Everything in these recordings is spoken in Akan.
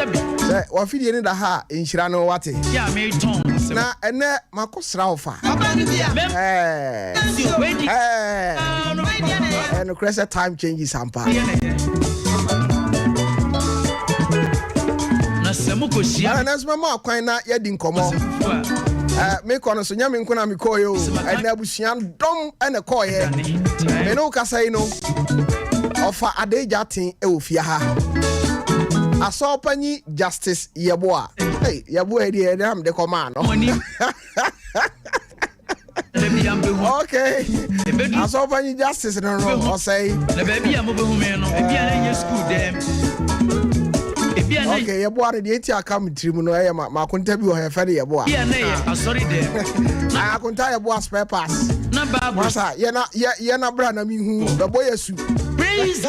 Say, what feed in the ha in Shirano Wati? Yeah, me tongue. Na ene makosra ofa. And the time changes ampa. Na semuko shia. Na nasema kwan na yedi nkomo. Me kono so nyame nkuna me koyo. Ene abusuan dom ene koye. Me no kasa no. Ofa adeja tin e ofia ha. Asopanyi Justice Yeboa. Hey, Yeboa di am de command. Okay. Asopanyi Justice no say. Na baby am obehu me no. Ebi ana school dem. Okay, Yeboa de eti aka trimu no e ma konta bi o he fe de Yeboa. Bi ana sorry dem. Na konta Yeboa spare pass. Na babu. Masa ye na bra na mi hu. The boy yesu. Praise.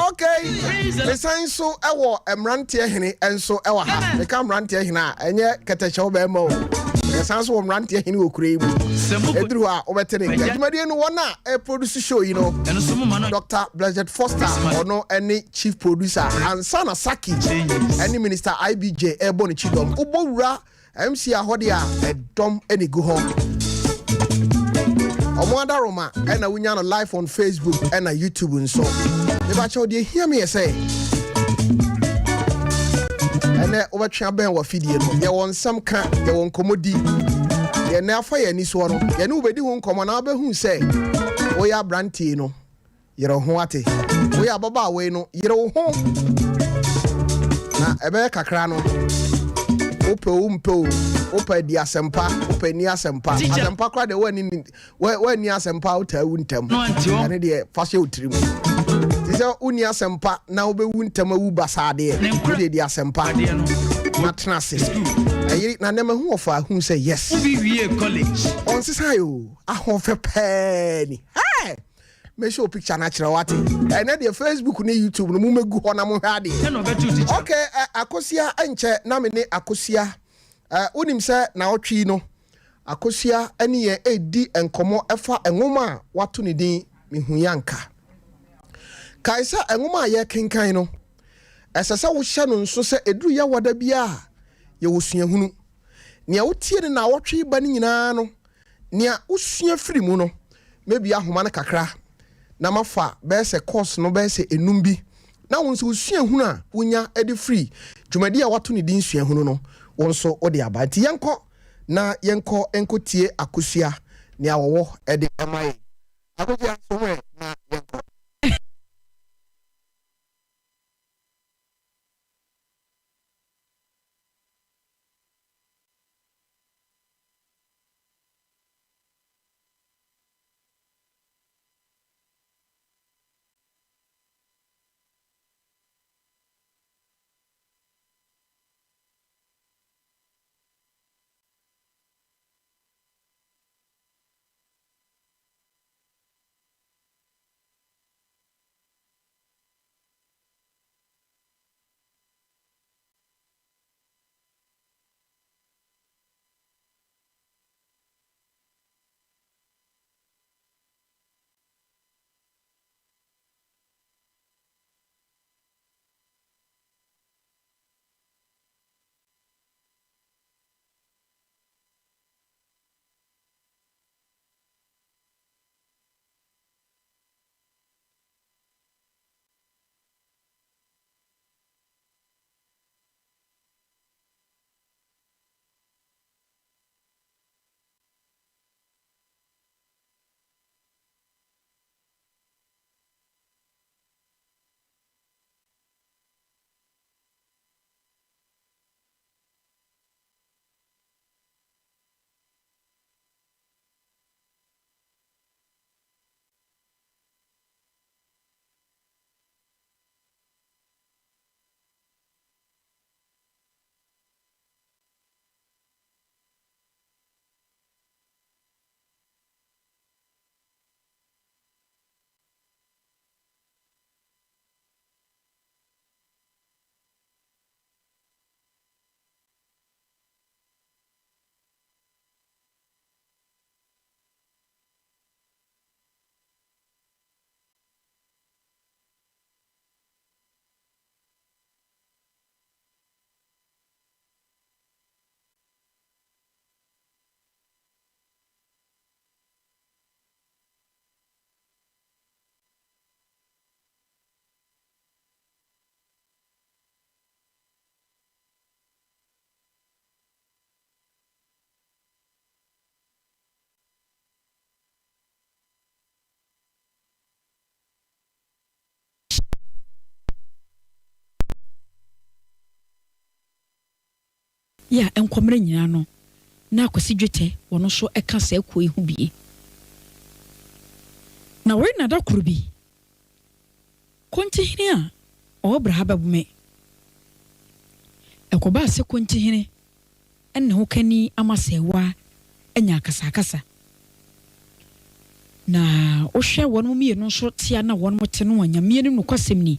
Okay. The sign so ewo emrante hene enso ewa ha. The kam rante hene a enye keteche be ma o. The sign so emrante hene okure mu. Edru a obetere. Adwumade no wona e produce show you know. Dr. Blessed Foster ono any chief producer and Sana Saki any minister IBJ e boni chidom. Ubowura MC ahode a edom eni go ho. Omwada Roma and a winyano live on Facebook and a YouTube and so. If I told you hear me say and over chamber wa feeding you want some can you want commodity you never any swan you know we won't come on abe who say we are branty no you're hoate we are baba we no you're home na ebe kakra no Ope di asempa, ope ni asempa. Asempa kwa de we ni asempa uta wuntem. Ane de fashe utrim. Tise uni asempa na obe wuntem wu basade. De di asempa. Na trase. Ayi na nema hu ofa hu say yes. Obi wie college. On sisayo, ahon fe pani. Hey! Me show picture na kire wate. Ene de Facebook ni YouTube no mu megu ho na mo hade. Okay, akosia enche na me ne akosia. Unim se na otwi no. Akosia ene ye edi enkomo efa enwoma wato ne din mehuyanka. Kaisa enwoma ye kenkan no. Esese wo hye no nso se eduru ya wada bia ye wosuahunu. Nia wotie ne na wotwe ba ne nyina no. Nia usua firi mu no. Maybe ahoma na kakra. Na mafa be se course no be se enum bi na wonso suahunu a wonya edi free dwumadi a wato ne din suahunu no wonso odi abanti yenko na yenko enkotie akosia ne awowo edi emai akosia so we na yenko ya enkomre nyina no na akwasi dwete wono so eka sa eko ehu bie na we na da kurubi kontihini a obra hababume ekoba se kontihini enne ho kani amasewa enya kasa na ohwe wonu mie no so tia na wonu mote no anyame ni nokwasem ni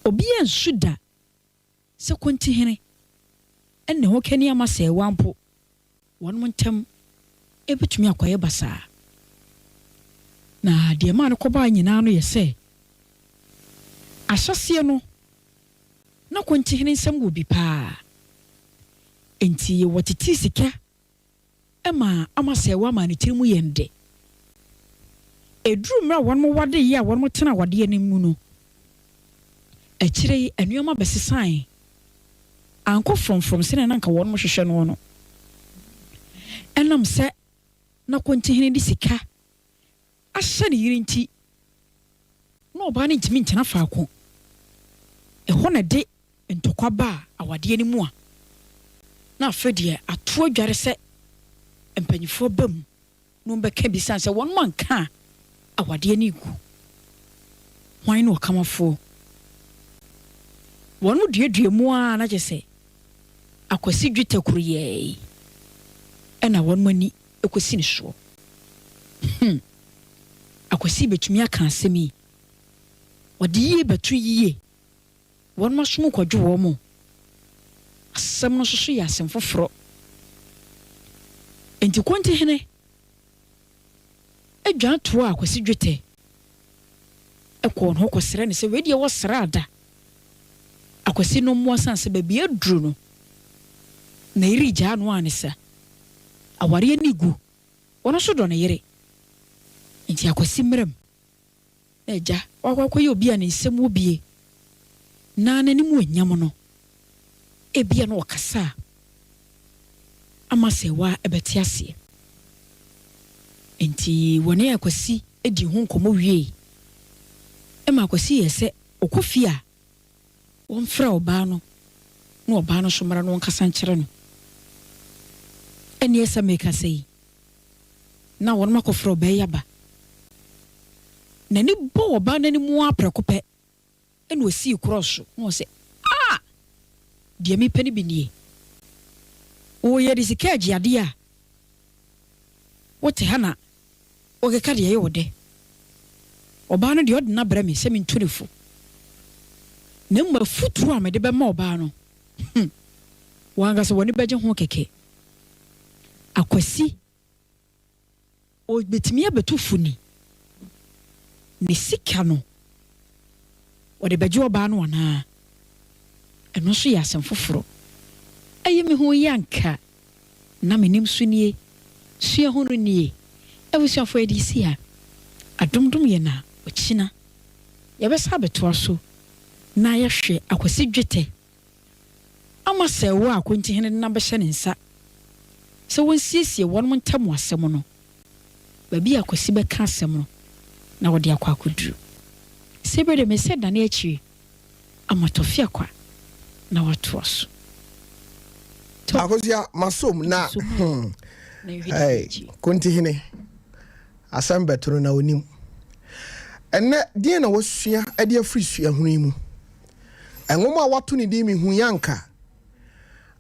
obi ensuda se kontihini enne ho kani amasewa mpo wonu montem ebetumi akwaye basa na de ma no koba nyina no yese asase no na kontihini nsem wo bi pa enti wotiti sika ema amasewa ma ne tirimu yende edru mra won mo wade yi a won mo tena wade anim no akire anuoma besesan anko from sene na nka won mo hwehwe no no enam se na kontihini di sika ahye ne yiri nti na oba ne ntimi nkyena faako eho na de ntokwa ba awade anim a na afedie ato adware se empanyifo bam no mbeka bisan se won man ka awade ani gu wan no kamafo wonu duedue mu a na je akwasi dwete kuruye ena won mani ekosi ne so akwasi betumi aka asemi wode yie betu yie won masum kwadwo wo mo asem no so ya asem foforo enti kontihene edwan to akwasi dwete ekon ho kosere ne se wedi wo srada akwasi no mo sanse ba bia duru no na iri ja no anisa aware ani gu wono so do na yere enti akwasi mrem eja wakwakoye obi a ne nsem obie na nanimu anyam no ebia no wakasa amasewa ebeti ase enti wone akwasi edi ho nkomo wie ema akwasi yese okofia wonfra oba no na oba no so mara no nkasa nkyere no eni esa meka sei na won makofra oba yaba nani bo oba nani mu aprekope eni osi cross no se de mi pani binie o ye disika agiade a wote hana o ke kade ye wode oba no de odna bra me se me nturefo na mma futuru a me de be ma oba no wanga so woni beje ho keke akwasi o betimi abetufu ni ne sika no o de beje oba no ana eno so ya asem foforo aye me ho yanka na menim sunie sua ho no nie abusuafo edisi a adomdom ye na ochina ya besa beto aso na ya hwe akwasi dwete amasewo akontihene na be hye ne nsa se wonsiesie won mo ntam asem no ba bi akwasi be ka asem no na wode akwa akuduru sebede me se da na echi Tofiakwa na watu aso akosia masom na kontihene asem betoro na onim enne die na wosua ade afri sua hunu mu enwoma wato ne di mi hu yanka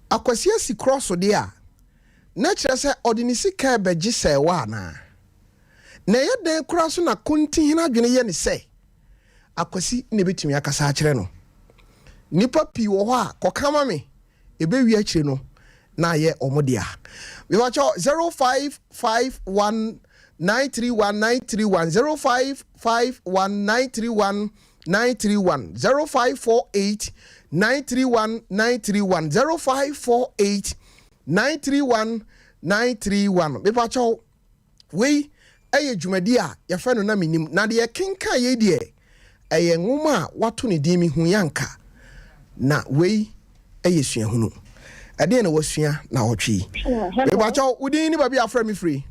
akwasi asi cross de a na kire se odinisi ka beji se wa na yeden kura so na kontihene adwene ye ne se akwasi ne betumi akasa akire no nipa pi wo ho a kokama me ebewi akire no na ye omodia we watch 0551 931 0551 931 0548 931 931 0548 931 931 me pacho we eye dwumadi a ye fa no na menim na de kenka ye de eye nwoma wato ne din mi hu yanka na we eye sua hunu ade na wasua na otwe me pacho udin ni ba bi afra me free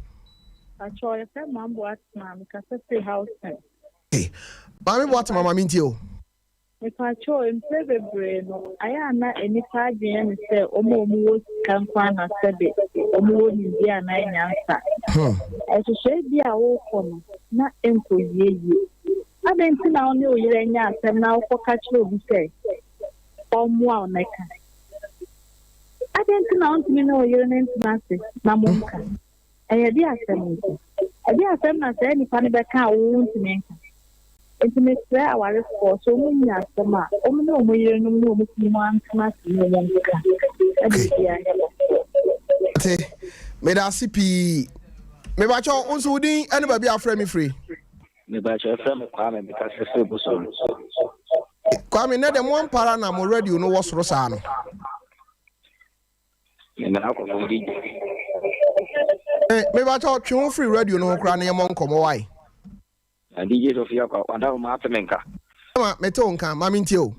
acho ye fe mambo atma me ka se house hey mami what mama minti o Mepacho imprebe no aya na enipa adwen ne se omo kan kwa na sebe omo ni bia na nyansa ehwehwe bia wo kono na enkoyeye adenti na oni oyire nya asem na wo ka kire obi se omo a oneka adenti na oni na oyire na ntinase na monka di asem na se nipa ne beka wo ntinenka intimate our force so many as the ma no more no more class me da CP me ba cho unso udin ene ba bia frame me free me ba cho frame Kwame because so buso Kwame na dem one para na mo radio no wosoro sa no me na ko mo di me ba cho twen free radio no kra na yemo nkomo wai DJ Tofiakwa wanda ma atemenka ma meto nka ma mintio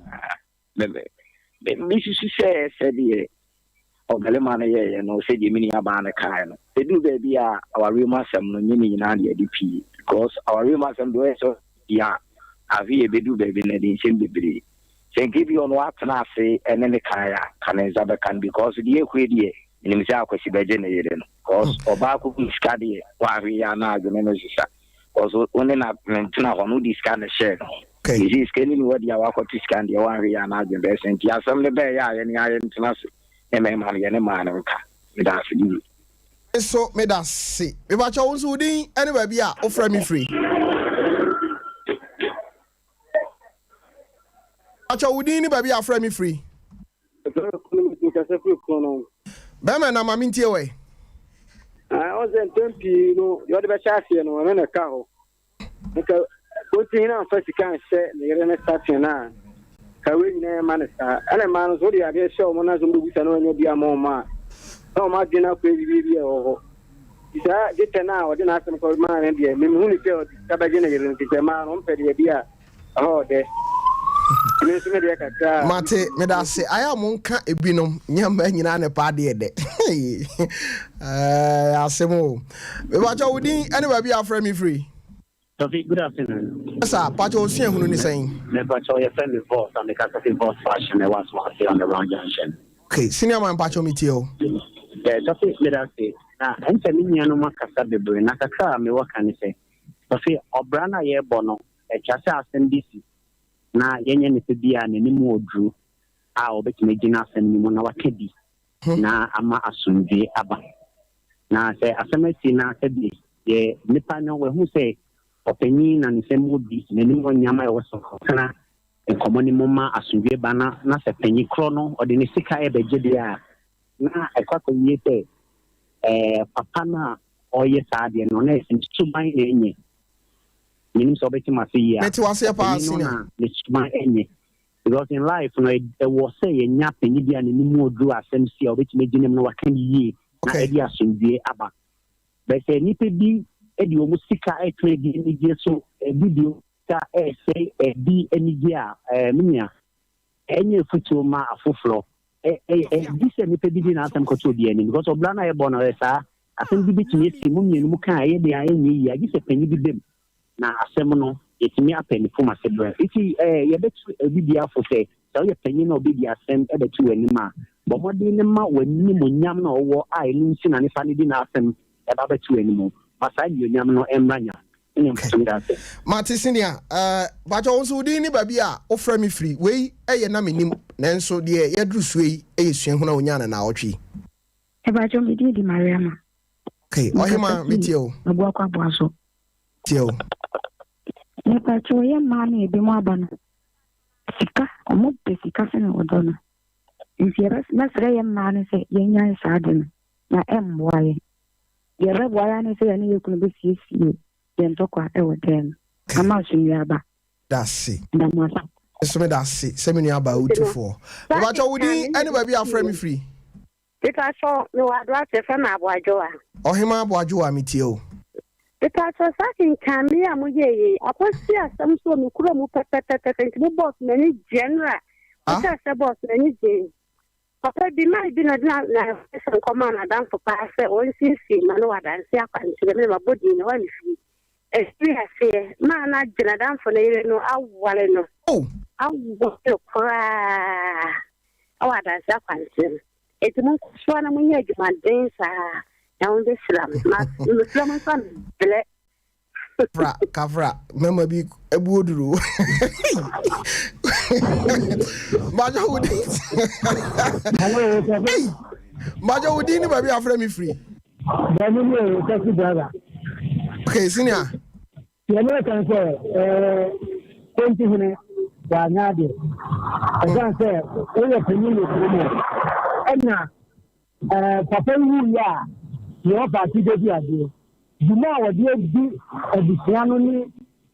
me sisi se die ogale ma na ye no se je mini aba na kai no se du be bia our real masem no nyini na de DP because our real masem do so ya avi e be du be na din sem bebre se give you on what na say ene ne kai kan zabe kan because die kwedie ni mse akwasi beje na yere no because oba ku skade wa ri ya na agene no sisa also only na mentina hono this kind of share okay this is scanning what you are to scan the one area na the best and ya some the be ya any mentina e me man ye ne man nka me da fi so me da si me ba cho unso din ene ba bia ofra me free acho udin ni ba bia ofra me free ba me na ma mintie we I was in Tempi, you're the best Asian or in a car. Because what you know, first you can't say, you're in a station now. Kawin Manasa, and a man was already a show, Monas and Louis and only be a more. No, my dinner baby or is that get an hour, didn't ask them for man and the only felt Tabagina is a man on Pedia. Oh, there. Mate me da se aya monka ebinom nyamba nyina ne pa de de asemo me ba cho udin ene ba bia frame me free Tofi, good afternoon. Sir, Pacho Osia hunu ni saying. Me Pacho, your friend is boss on the Catholic boss fashion. I was on the round junction. Okay, senior man Pacho Mitio. Yeah, Tofi, let us say. Now, I'm telling you, no more Casa de Bruin. Nakaka, me what can you say? Tofi, Obrana ye bono, a chassa ascendisi. Na yenye ni pedia ni mu odru a obeti megina asem ni mo na wakedi na ama asunje aba na se asemeti na sebi ye nipa no we hu se opanyi na nsem odi na ni mo nyama e woso kana e komoni mo ma asunje ba na se panyi kro no odi ni sika e begede a na e kwako yete papa na oye saade no na esi tuban na enye Menim so beti masiya. Meti wase pa senior. Because in life, it was say nya penyi bia ne nimu odru asem si a obeti meginem no wakan yi na edi asundue aba. But say nipa bi edi omu sika e trade ni je so video ka e say edi enige a minya enye futu ma afofro this nipa bi na asem koto bi ani because oblana e bona we sa asem bi bitimi esi mu nyenu mu kan ye de ayi yi agi se penyi bi dem na asem no etimi apeni fo masebra iti ye betu bibia fo se so ye penyi na obi dia asem e betu anima bo modi ne ma wani mo nyam na owo a enu nsi na ne fa ne di na asem e ba betu animo masa di nyam no emranya ene mfutum da se Mati senior bajo onso di ni babi a ofra me free we eye na menim nanso de ye dru suei eye suen ho na onya na otwi e bajo me di Mariama okay ohima metio abuakwa boaso tio ne pacho ye mani ebi mo abana sika omo pesika se na odona nsiera na sere ye mani se ye nya saade na emwaye ye rebwaya ne se ye ne yekunu be siesie ye ntokwa e woden ama sunua ba dasi na mwasa eso me dasi se me nua ba utifo bajo wudi any baby afra me free Because so no adwa se fa na aboajo a ohima aboajo a metio Because so sakin kambi amuyeye aposi asam so no kuro mu pepepepep nti boss many general aka se boss many je papa bi mai bi na se come na dan for pass on sisi na no adanse akwanti be na body na wani fi experience ma na jina dan for na ire no awale no awo kora awa da sa kwantin etimu so na munye adwumaden sa na wonde slam na slam san bele Fra, kafra, mama bi ebuoduru. Maja wudi. Hey, Maja wudi ni baby afre me free. Daniel, taxi driver. Okay, senior. You know can say 20 minutes wa nyade. I can say we are penny and na papa wu ya you party dey ade. You know what they do piano ni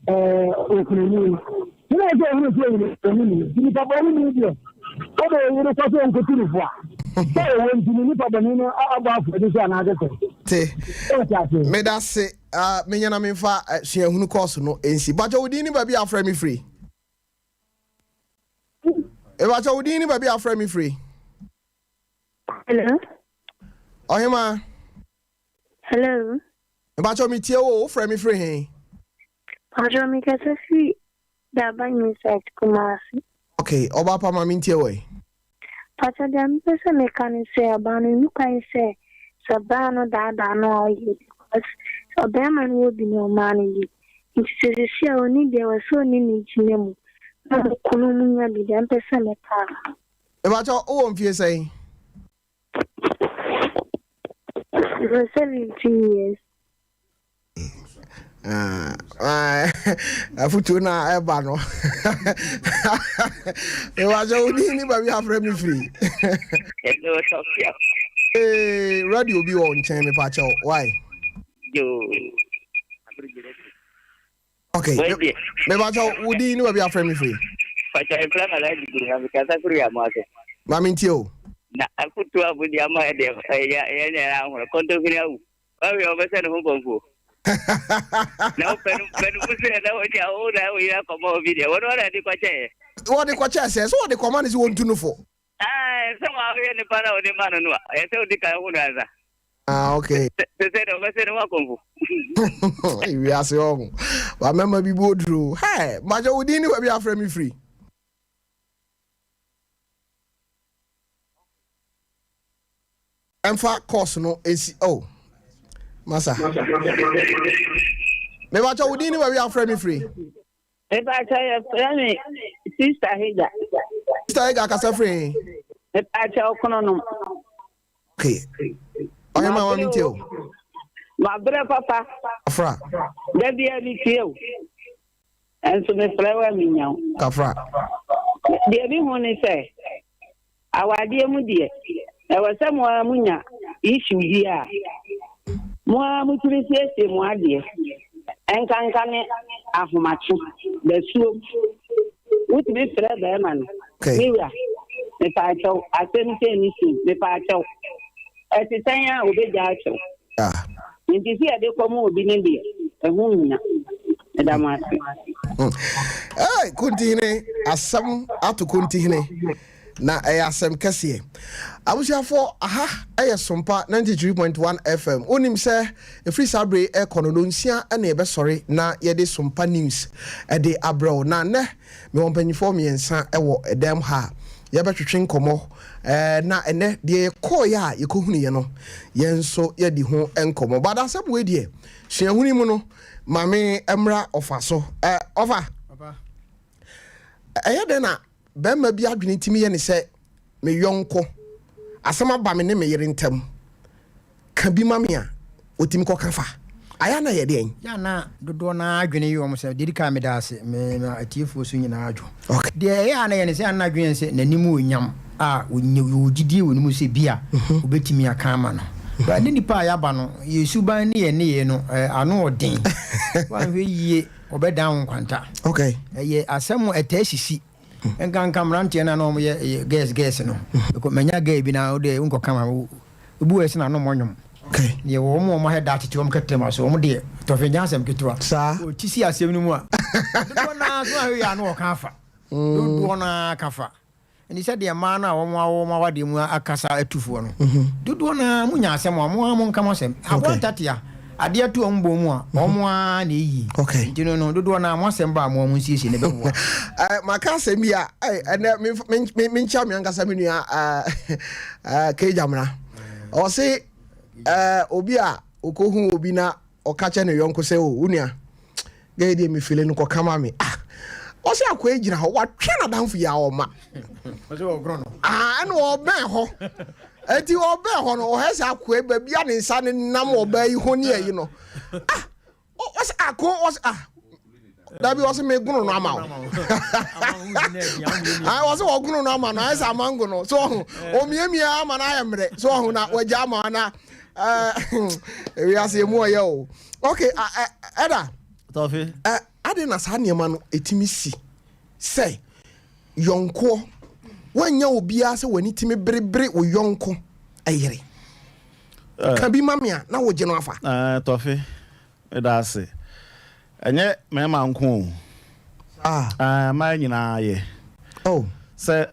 okunni. You know say we say ni ni papa wu ni dio. Odo you know say on continue for. Say when ni papa ni no aba for this na ade say. Me da say me nyana me fa hia hunu course no ensi. Bajo wudi ni ba bi afra me free. E bajo wudi ni ba bi afra me free. Hello. Ohima. Hello. Bacho mi tie wo frɛ me free he. Bacho mi kasa fi da ba mi site Kumasi. Okay, oba pa ma mi tie wo. Bacho da mi pese me kan se abanu nu kan se sabano da no yi because obema no bi no mani di. Nti se se oni de wa so ni ni chinemu. Na kunu mu nya bi da pese me ka. E bacho o mfie sei. 17 years. Afutu na eba no. E wajo udi ni ba bi afre me free. Hello, Tofiakwa. Radio bi won chen me pa chao. Why? Yo. Okay. Me ba chao udi ni ba bi afre me free. Pa chao e plan ala di guru ha ka sa kuru ya mo ase. Ma min tio. Na afutu abudi ama de ya ya ho konto kiri awu. Bawe obese no bonfo. Now, Penusia, now we are all that we are come video. What are the questions? What the question says, what the command is want to know for? Somehow in the panel of the man, I told the Kahunaza. Okay. They said, I said, welcome. We are so remember we go through. Hey, Majo Udini will be afraid me free. And for course, no, is Masa. Me watch out within where we are frame free. If I tell you, friend, Sister Higa. Sister Higa, Casa free. If I tell Conono. Okay. I am my one too. My brother, Papa. Afra. There be a little. And so the flower me now. Afra. The other one is say, our dear Mudia. There was somewhere Munya issue here. Moi, mutualisé, moi, dire. Un cancane à Fumachu, the soup. Would be Fred man. Mira, the pacho, I sent anything, the pacho. As the Tanya will be Jacho. Ah. In this year, they come over in India, a woman. And I'm asking. Hey, continue. As some out to continue. Na asem kese abusiafo aha sompa 93.1 FM onim se efri sabre ekono nsia na ebe sori na ye de sompa news e de abro na ne me won panyifo miensa ewo edem ha ye betwetwe nkomo na ene de ko ya ye kohunu ye no ye nso ye di ho enkomo bada asem we de hwehuni mu no mame emra ofaso ofa papa de na Bema bi adwene timi ye ne se me yonko asema ba me ne me yere ntam ka bi ma me a otimi ko kafa aya na ye den ya na dodo na adwene yi o mo se dedika me da ase me atiefo so nyina adwo okay de ya na ye ne se na adwene se nanim onyam a onyidi wonimu se bia obetimi aka ma no ba ne nipa ya ba no yesu ban ne ye no ano odin wa hwe yie obedan kwanta okay ye asem etashisi enkan kamrante na no ye gas no ko manya ga bi na de unko kama ubu ese na no monyom okay ye wo mo ma heda tete wo ketem so wo de to fe nyansem ketwa sa o tisi asem no mu a do na so a ya no ka fa do na ka fa ni se de ma na wo ma wade mu akasa atufuo no do na munya asem mo nka mo asem abon tatia adeɛ to ɔmo bɔ mu a ɔmo a na eyi okay nti no dodo na mo asɛm ba mo nsiesie ne bɛboa maka asɛm bi a ɛnɛ me nkyia me ankasa me nua kejamna ɔse obi a okohu obi na ɔka kyɛ ne yɔnko sɛ o unia gɛdi me fele no kɔ kama me ɔse akɔ egyina hɔ watwe na danfo ya ɔma ɔse ɔgro no ɛna ɔbɛn hɔ eti ɔbɛn hɔ no ɔhɛ sɛ akɔ eba bia ne nsa ne nam ɔbɛn yi ho ne ayi no ɔse akɔ ɔse dabi ɔse me gunu no ama wo ɔse ɔgunu no ama no ayɛ sɛ amango no so omiamia ama na ayɛ mmerɛ so ɔho na wagya ama na ewi ase emu ɔyɛ o okay ɛda Tofi ade na saa nneɛma no etimi si sɛ yɔnko wanya obia sɛ wani timi berebre wo yɔnko ayere ka bi mamia na wo gye no afa Tofi edase enye me ma nko ma nyina ye sɛ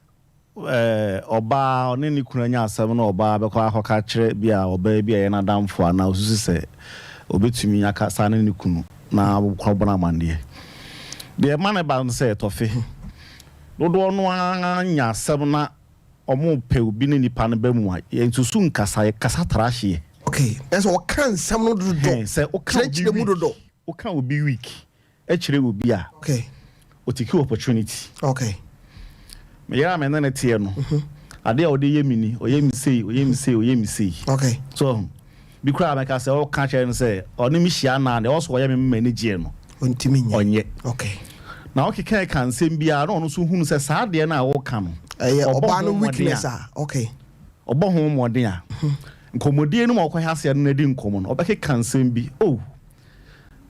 oba oni ni kunu nya asɛm na oba bɛkɔ akɔka kyerɛ bia oba bia ye na damfo ana osusu sɛ obetumi aka sa na ni kunu na kwabona mande de ma na ba sɛ Tofi dodo no anya asɛm na ɔmo pɛ obi ne nipa no ba mu a yensusu nkasa ye kasa trahye okay ɛsɛ ɔka nsɛm no dodo sɛ ɔka mu dodo ɔka obi week ɛkyerɛ obi a okay otiki opportunity okay me yara me na tie no ade a ode yemini oyemi sei okay so bi kura make say o ka kyerɛ no sɛ ɔne mi hia na de ɔso ɔyɛ me mani gye no ontimi nya onye okay na okeka ka nsɛm bia na ɔno so hunu sɛ saa de na wo ka no ɛyɛ ɔba no weakness okay ɔbɔ ho mmɔden a nkomodie no ma ɔkɔ ha se no di nkomo no ɔbɛkeka nsɛm bi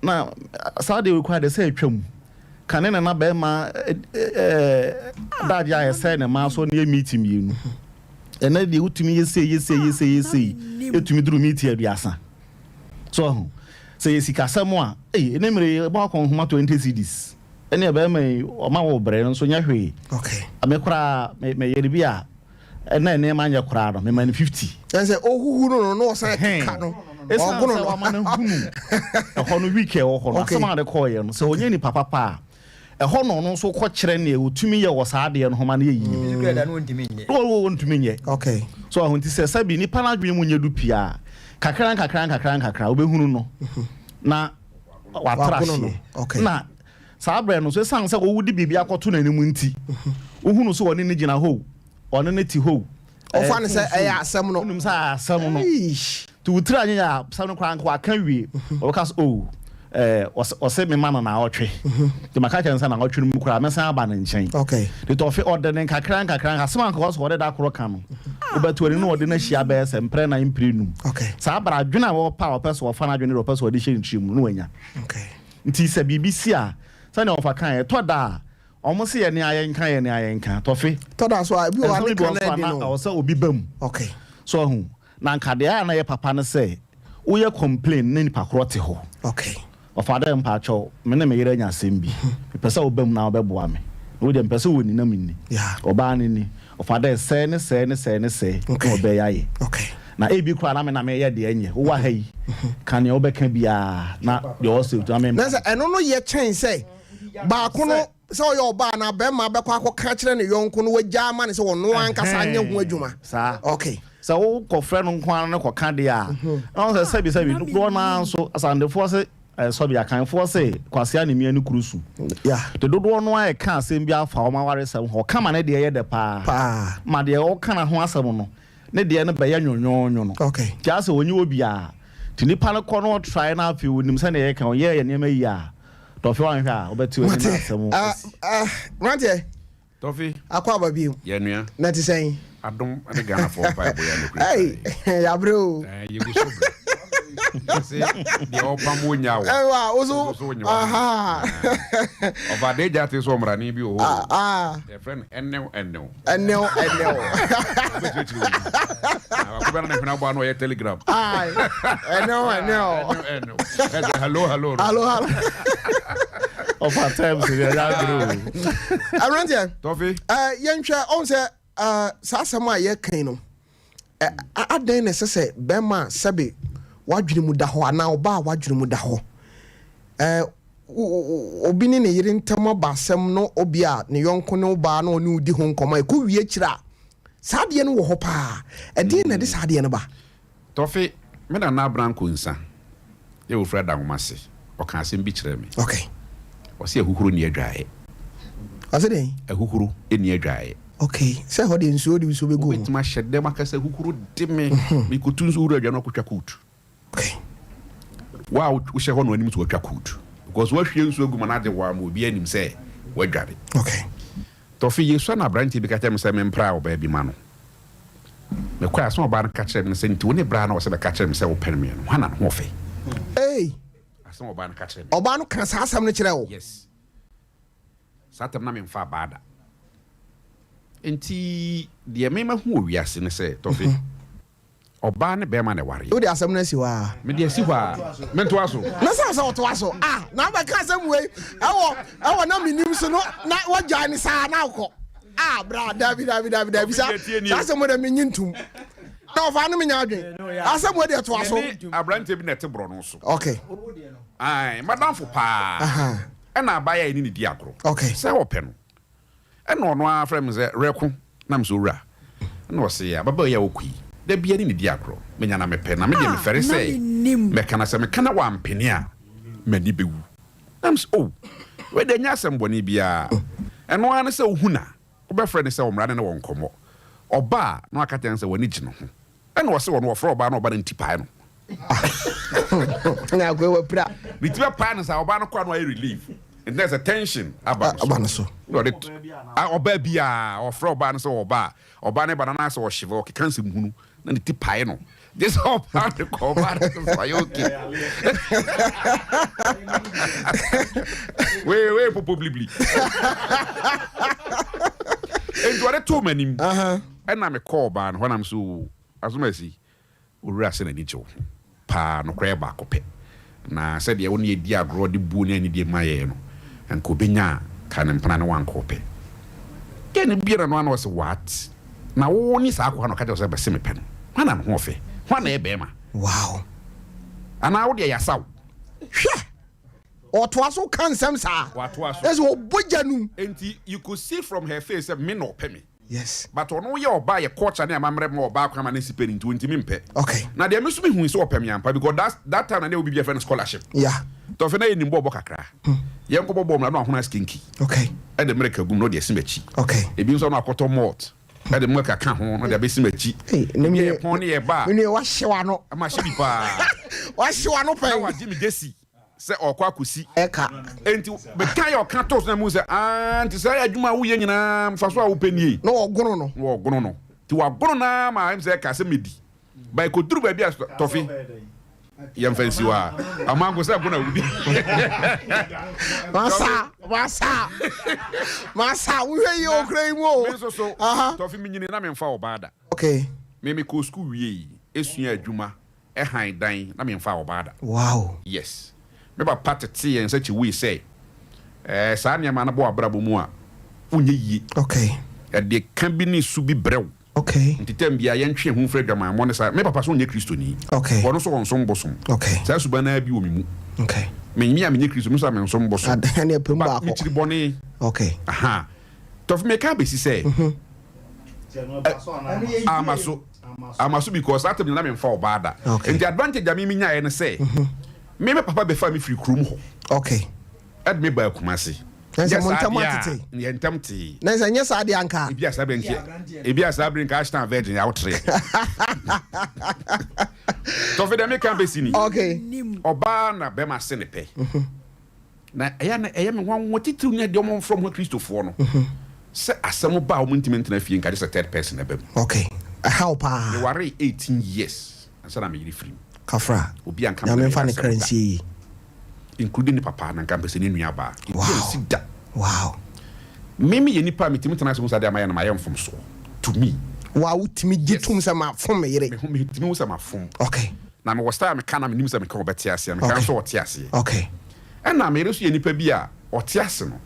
na saa de we kwa de sɛ atwam kane na ba ma dadia ya say na ma so na meeting yenu ena de utumi yese etumi duru meeting aduasa so say sikasam a ena mere ba kon homa 20 cedis ena ba ma o ma wo bre no so nya hwe okay amekura me yeri bia ena ma nya kura no me man 50 say ohuhu no say ka no ogono no ma na hunu e no week e ho no sama de call ye no so onye ni papa pa ho no so kɔ kyerɛ ne otumi yɛ wɔ saa de no homa na yɛyi wontumi nye okay so ahonti sɛ sabi ni pana dwene mu nyedu pia kakran obehunu no na watrahye na saa bre no so san sɛ wodi bibia akɔto na anim nti wohunu so wɔne ne gina ho ɔne ne ti ho ɔfa ne sɛ ɛyɛ asɛm no num sɛ asɛm no to utra anya ya asɛm no kran kwa kan wie ɔka so ɔsɛ me mana na ɔtwe de maka kyɛn sɛ na ɔtwe mu kura mɛsan aba ne nkyɛn okay de Tofi order ne kakran asɛm anka ɔsɛ ɔde da koro ka no wobɛto ne ɔde na hyia bɛɛ sɛ mpre na imprenum okay saa bra adwena wɔ pa ɔpɛ so ɔfa na adwene ɔpɛ so ɔde hyɛ ntrim no wanya okay nti sɛ BBC a sɛ ne ɔfa kan ɛtɔ da ɔmo se yɛ ne ayɛnka Tofi tɔ da so a bi wɔ ne kan na di no ɔsɛ obi bam okay so hu na nka de a na yɛ papa ne sɛ woyɛ complain ne nipa koro te ho okay of father mpacho me na me yere nya sembi pese obam na obeboa me wo de pese woni na minni oba ni of father say ne obeyaye okay na ebi kura na me ye de enye wo wa hayi kan ye obeka bia na de o se to am na say eno no ye chen say ba ko no say o ye oba na be ma be kwa ka kire ne yonko no wagya ma ne say wono anka sa anya ho adwuma sa okay so wo ko frɛ no nkwan no ko ka de a on say sabi no na so asande fo say so be akan for say kwase anemia no kurusu the dodo no ai ka asem bi afa o ma ware sem ho kama ne de ye de pa ma de o kana ho asem no ne de ne be ya nwonwonwo no okay ja se onyi obi a ti nipa no ko no try na afi onim se ne ye kan ye ne ma yi a Tofi wan hwa obeti oni na asem Rantie Tofi akwa babi ye nua na ti sen adom ade Ghana for pa boya no hey ya bro yegu so say the opamo nyawo ewa ozo aha over dey jate so mrani bi o the friend ennew akubana na fina bwa no ye telegram ennew hello of our times we are grow Arantia Tofi yenhwe on say sa asem a ye kan no adan ne sese be ma sebe wadwene mu da ho ana oba wadwene mu da ho obi ne yire ntam abasem no obi a ne yonko ne oba na oni udi ho nkoma e ko wie kira saade no wo ho pa e din na de saade no ba Tofi me na branko nsa e wo freda ngomase o kan asem bi kire me okay o se ehukuru ni adwae asede ehukuru eni adwae okay se ho de nsuo de so begu wetima hyede makasa ehukuru de me mi kutu nso wura adwa no kwatwa kutu okay wow wo hye ho no anim so kwatwa kutu because what hwe nso aguma na de wa mo bi anim se wadware okay Tofi yeso na branti bi ka tem se me mpra oba bi ma no me kwa so oba na ka kire me se nti woni bra na wo se be ka kire me se wo pen me no hana no ho fe aso oba na ka kire me oba no kan sa asam no kire wo yes satem na me mfa bada enti de me ma hu owiase ne se Tofi oba ne be ma ne ware wo de asam na si wa me de si wa me to aso na sa sa to aso na ba ka asam we ewo na Menim so no na wagya ni sa na akọ bra David sa asam mo de menyintum na ofa no menya adwen asam wo de to aso abrante bi na te bro no so okay madam fo pa na abaya ni di agro okay say wo pe no na ono a frem ze reku na mso wura na wo se ya baba ya okui da bia ni di agro menya na mepe na me de me fere say me kana se me kana wa mpene a mani bewu na mso we de nya asem boni bia eno an se ohuna wo be frɛ ne se wo mra ne wo nkomo oba na aka ten se woni gino ho na wo se wo no wo frɛ oba na oba na ntipa no na go we pra bitiba pa no sa oba no kwa no ayi relief and there's a tension about so no it oba bia o frɛ oba no so oba ne banana so wo hyevo o kekan se muhunu na ne tipa no this all part of cover so you okay we probably and what a too many and I'm a call ban when I'm so as mercy ura se na nicho pa no kra ba kope na said ye woni edi agro de bu ni ani de maye no en ko benya kan mpana no wan kope ken biera no ana se what na wo ni sa akwa no ka je se be se me pen hwana no ho fe hwana e be ma wow ana wo de ya saw hwe otoaso kan sem sa eso bojanu enti you could see from her face me no pe me yes but ono ye oba ye culture na amamre ma oba kwa ma na sipeni 20 mimpe okay na de mesu me hu so opem yampa because that time na dey obi be friend scholarship yeah to fe na ye nimbo kakra ye nko bobo mra no ahona skinky okay e de mereka gum no de simachi okay ebi nso no akoto malt e de mereka ka ho no de be simachi ne pon ne ye ba ne wa hyewa no ama hye bi pa wa hyewa no pe wa Jimmy Desi se okwa kusi eka enti be kan yo kan tos na mu se anti se adwuma wo ye nyina mfaso a wo panie no ogono no ti wa gono na ma em se ka se medi ba ko duru ba bia Tofi yam fancy wa amango se gono wudi masa wo hwe yo krai mu o so Tofi minyini na me mfa obada okay me ko school wie esua adwuma e han dan na me mfa obada wow yes me ba patete en such a way say sa nya ma na bo abrabo mu a unye yi okay e de kan bi ni su bi brew okay ntitem bia ye ntwe hu fra dwama mo ne sa me papa so nye kristoni okay wono so wonsom bosom okay sa su bana bi omimu okay me nyi a me nye kristo mu sa me nsom bosom adane pem ba ko mitri boni okay aha Tofi me ka be si say amaso because that me na me mfa obada and the advantage that me nya ye ne say me papa be fa me free krum ho okay ed me ba kumase nsa montamatete ye ntamte nsa nya sa de anka ebi asabren ka ashton virgin ya wotre Tofi de me kan be sini okay oba na be ma se ne pe na eya me wan wotiti nya de mo from Christopher no se asem ba o muntimenti na fie nka just a third person na be okay a help ah you are 18 years and so na me yiri free kafra obi an na me fa ne currency including the papa na campus ni nua ba wow mimi ye nipa mitimi tana so sade amaya na mayam fom so to me wow timi gitum sama fom yere me timi sama fom okay na me wasta me kana me nim sama ka obetiase me kan so otiase okay and na me reso ye nipa bi a otiase no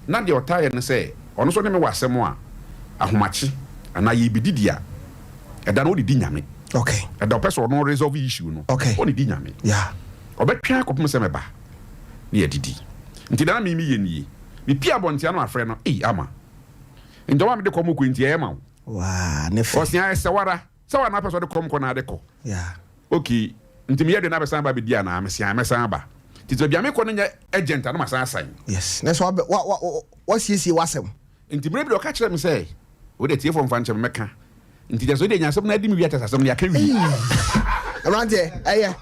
na de otaye ne say ono so ne me wasem a ahomachi ana ye bididia eda no didi nyame Okay. And the person no resolve issue no. Okay. Only di nyame. Yeah. Obetwa akopem se meba. Na yedidi. Nti na mi ye nie. Mi pia bontia no afre no. Ama. Nti wa me de komo kwenti e ma. Wow, ne fe. Osia sewara. Sewa na person de kom ko na de ko. Yeah. Okay. Nti me yede na besan ba be dia na me sia me san ba. Nti bia me ko no nya agent na ma san asan. Yes. Na so what see wasem. Nti bre bi o ka kire me say, wo de tie fo mfa nche me meka. Nti de so de nya asem na di mi wi atasasem na aka wi. Amante, aya.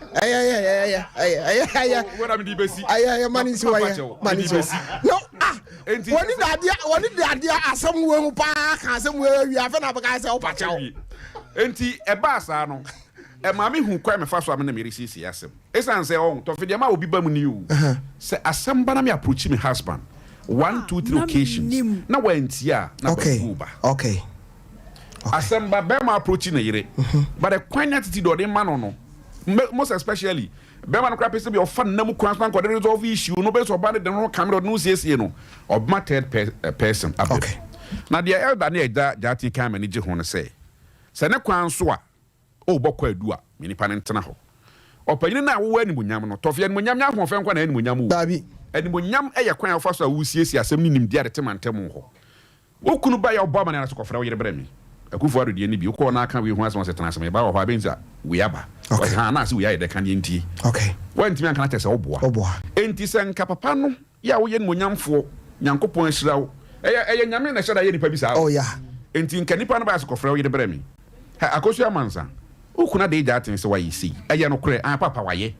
What am di besi? Aya mani si wa ya. Mani si. No, woni dadia asem wo pa ka asem wo wi afa na baka se o pa chawo. Enti e ba sa no. E ma me hu kwa me fa so am na me resisi asem. Esan se on to fi de ma obi ba mu ni o. Se asem ba na me approach me husband 1 2 3 occasions. Na wa ntia na ba. Okay. Assemble Bema approaching a yere, but a quite attitude or the man no. Most especially, Bema no crap is to be of fun, no crossman, or there is of issue, no best or bad, no camera, no says, or my third person. Okay. Now, the elder near that you can manage to say. Sena Kwan Swa, oh, Bokwe Dua, mini panentanaho. Or Penina, when Munyam, Tofian Munyam, or Fanquan and Munyamu, Baby, and Munyam, a quaint of us who sees assembling him dear Temantemo. Who couldn't buy your bomb and ask for your bremi? Akufo de ni bi ko na kan we hu asem se transem ba wa benza we aba o ha na se we aye de kan enti okay wantimi an kan tese oboa enti se nka papa no ya wo ye nmonyamfo nyankopon hira wo eye nyame na hira ye nipa bi sa oh yeah enti nka nipa no ba se kofra wo ye de bremi ha akosu amansa ukuna de ja atin se wa yisi eye no kure an papa waye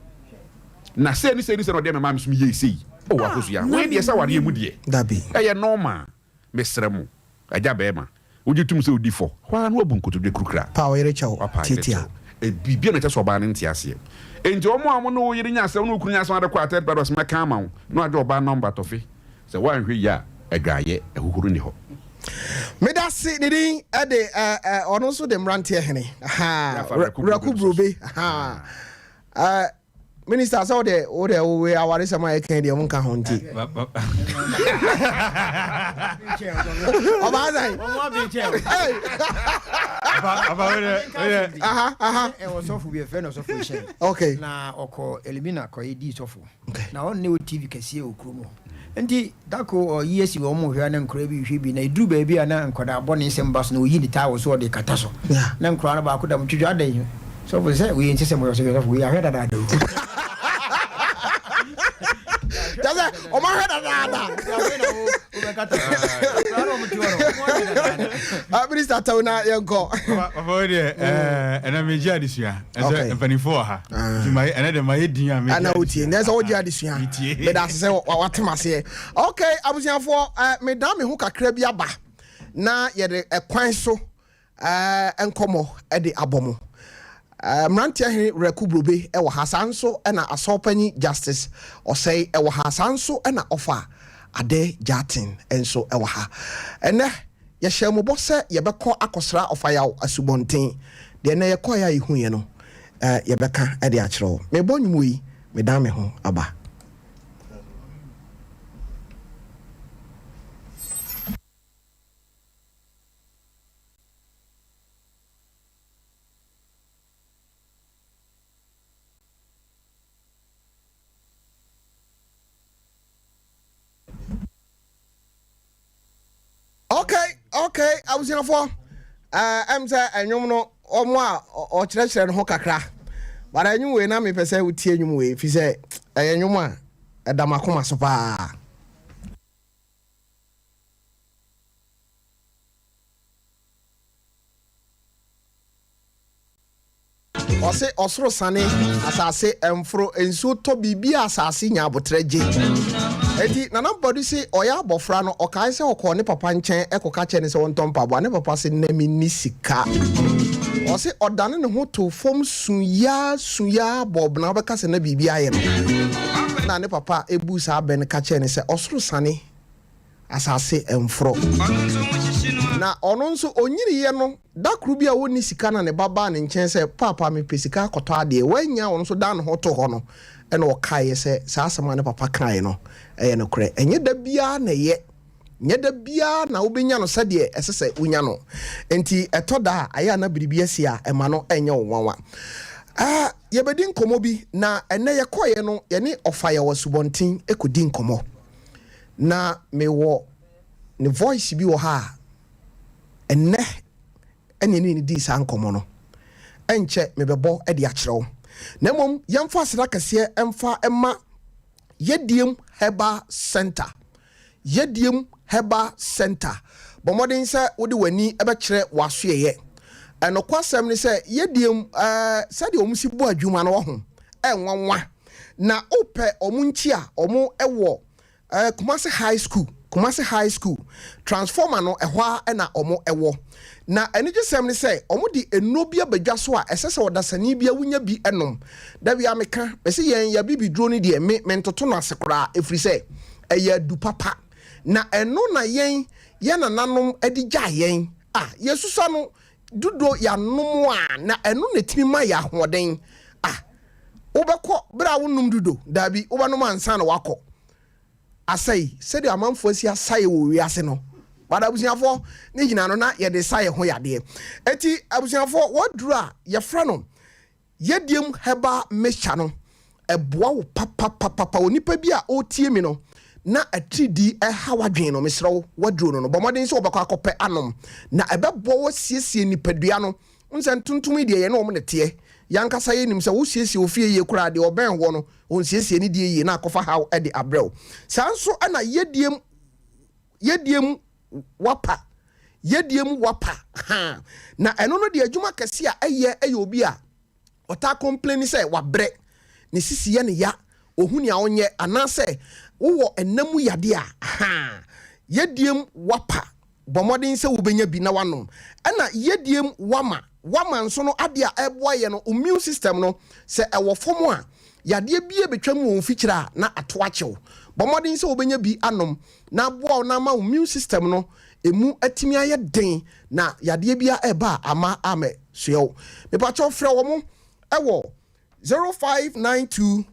na se ni no de me ma msum ye yisi o akosu ya we de se ware emu de dabi eye normal mesremu aja bema would you tum say odi for why no abun koto de krukra pa wo yere chawo titia e bibia na chaso ba ne ntiase enti omo amo no yere nya asem no kuru nya asem adekwa ated bados meka ma wo no ade oba number tofi se wan hwe ya adwaye ehuhuru ni ho medasi nidi ade ono so de mrantie hene ha rakubrobe ha Minister saw the we aware sama e kan de mun ka honti Obazai e was off we friend of official okay na oko elimina ko edi sofu na on ne TV kase okromo enti dako yesi wo mo hwa na nkora bi hwe bi na iduru ba bi ana nkoda abone sembas na oyi ni tawo so de kata so na nkora na ba ko da mtwudwa adan so we say we enti semo so we are head that do Jaza o ma head that Minister Tauna yanko abode ena meji adisua ese mpanifo ha my ena de my din a me ana otie na ese wo ji adisua me da se watemase okay abusiafo me da me hu kakra bi aba na ye de ekwan so enkomo e de abomo Mrantia he rekubrobe e wo hasanso e na asopani justice o say e wo hasanso e na offer ade jatin enso e wo ha ene ye hyemubo se ye beko akosra offer ya asubonten de na ye koya ihu ye no ye beka e de akiro me bonyumu yi me dan me ho aba Okay, I was in for I'm say enyum no omo a o kire no kakra. But enyum we na me pese utie enyum we fi say enyum a edamakoma so pa. Ose osoro sane asase emfro ensu to bibia asase nya abotreje. Eti nana body say oya abofra no okai se okọ ne papa nchen ekoka che ne se wonton pabo ne papa se na mi ni sika. Ose odane ne ho to fom suya bob na obeka se na bibia ye no. Na ne papa ebu sa ben ka che ne se osoro sane asase emfro. Na ono nso onyiri ye no dakru bia woni sika na ne baba ne nchen se papa me pesika akoto ade wanya ono nso dan ho to ho no ena okaye se sa asema ne papa kan no eye no kre enye da bia na ye nyeda bia na wobenya no sɛdeɛ ɛsɛ sɛ wonya no enti ɛtɔda aya na biribia si a ɛma no ɛnyɛ wonwanwa yɛbɛdi nkɔmmɔ bi na ɛnɛ yɛkɔyɛ no yɛne ɔfaya wɔ subɔnten ɛkɔdi nkɔmmɔ na mewɔ ne voice bi wɔ ha ɛnɛ ɛne ne di saa nkɔmmɔ no ɛnkyɛ mebɛbɔ ɛde akyerɛ wo na mmom yɛmfa aseda kɛseɛ ɛmfa ɛma yɛdiem Herbal Center yɛdiem Herbal Center bɔmmɔden sɛ wode w'ani ɛbɛkyerɛ w'asoɛyɛ ɛnokwasɛm ne sɛ yɛdiem sɛdeɛ ɔmo si bɔ adwuma no wɔ ho ɛnwanwa na wopɛ ɔmo nkyi a ɔmo ɛwɔ Kumasi High School transformer no ɛhɔ a ɛna ɔmo ɛwɔ na ɛnigye ne sɛ ɔmo di eno bi abadwa so a ɛsɛ sɛ ɔdasani bi awunya bi ɛnom da bi ameka bɛsɛ yɛn ya bibi duro ne deɛ me ntoto no asekora ɛfiri sɛ ɛyɛ du papa na ɛno na yɛn nananom ɛde gya yɛn yɛsusa no dudo yanom a na ɛno na timi ma yɛ ahoɔden wobɛkɔ bere a wonum dudo dabi wobɛnom ansa na wakɔ asai sɛde amanfo asi asai wɔ wiase no bada abusuafo ne nyina no na yɛde sae ho yadeɛ eti abusuafo wɔduru a yɛfrɛ no yɛdiem Herbal Mixture no ɛboa wo papa onipa bi a ɔtie mi no na atridi ɛha wadwen no mesrɛ wo waduru no bɔmɔden sɛ wɔbɛkɔ akɔpɛ anom na ɛbɛboa wɔ siesie nipadua no nsɛ ntontom deɛ yɛ na ɔmo ne teɛ yankasa yɛ nim sɛ wo siesie ofie yɛ kura de ɔbɛn hɔ no on siesie ne die yɛ na akɔfa ha ɛde abrɛw saa nso ana yɛdiem wapa na ɛno no de adwuma kɛse a ɛyɛ obi a ɔta complain sɛ wabrɛ ne sisi yɛ ne ya ohun ya onye anase wo enamu yade a yediem wapa bomodin se wo benya bi na wanom na yediem wama nso no ade a eboye no immune system no se ewo fomo a yade bie betwam wo fikira na ato achew bomodin se wo benya bi anom na boa na ma immune system no emu atimi aye den na yade bia eba ama ame suew me pa cho frɛ wo mo ewo 0592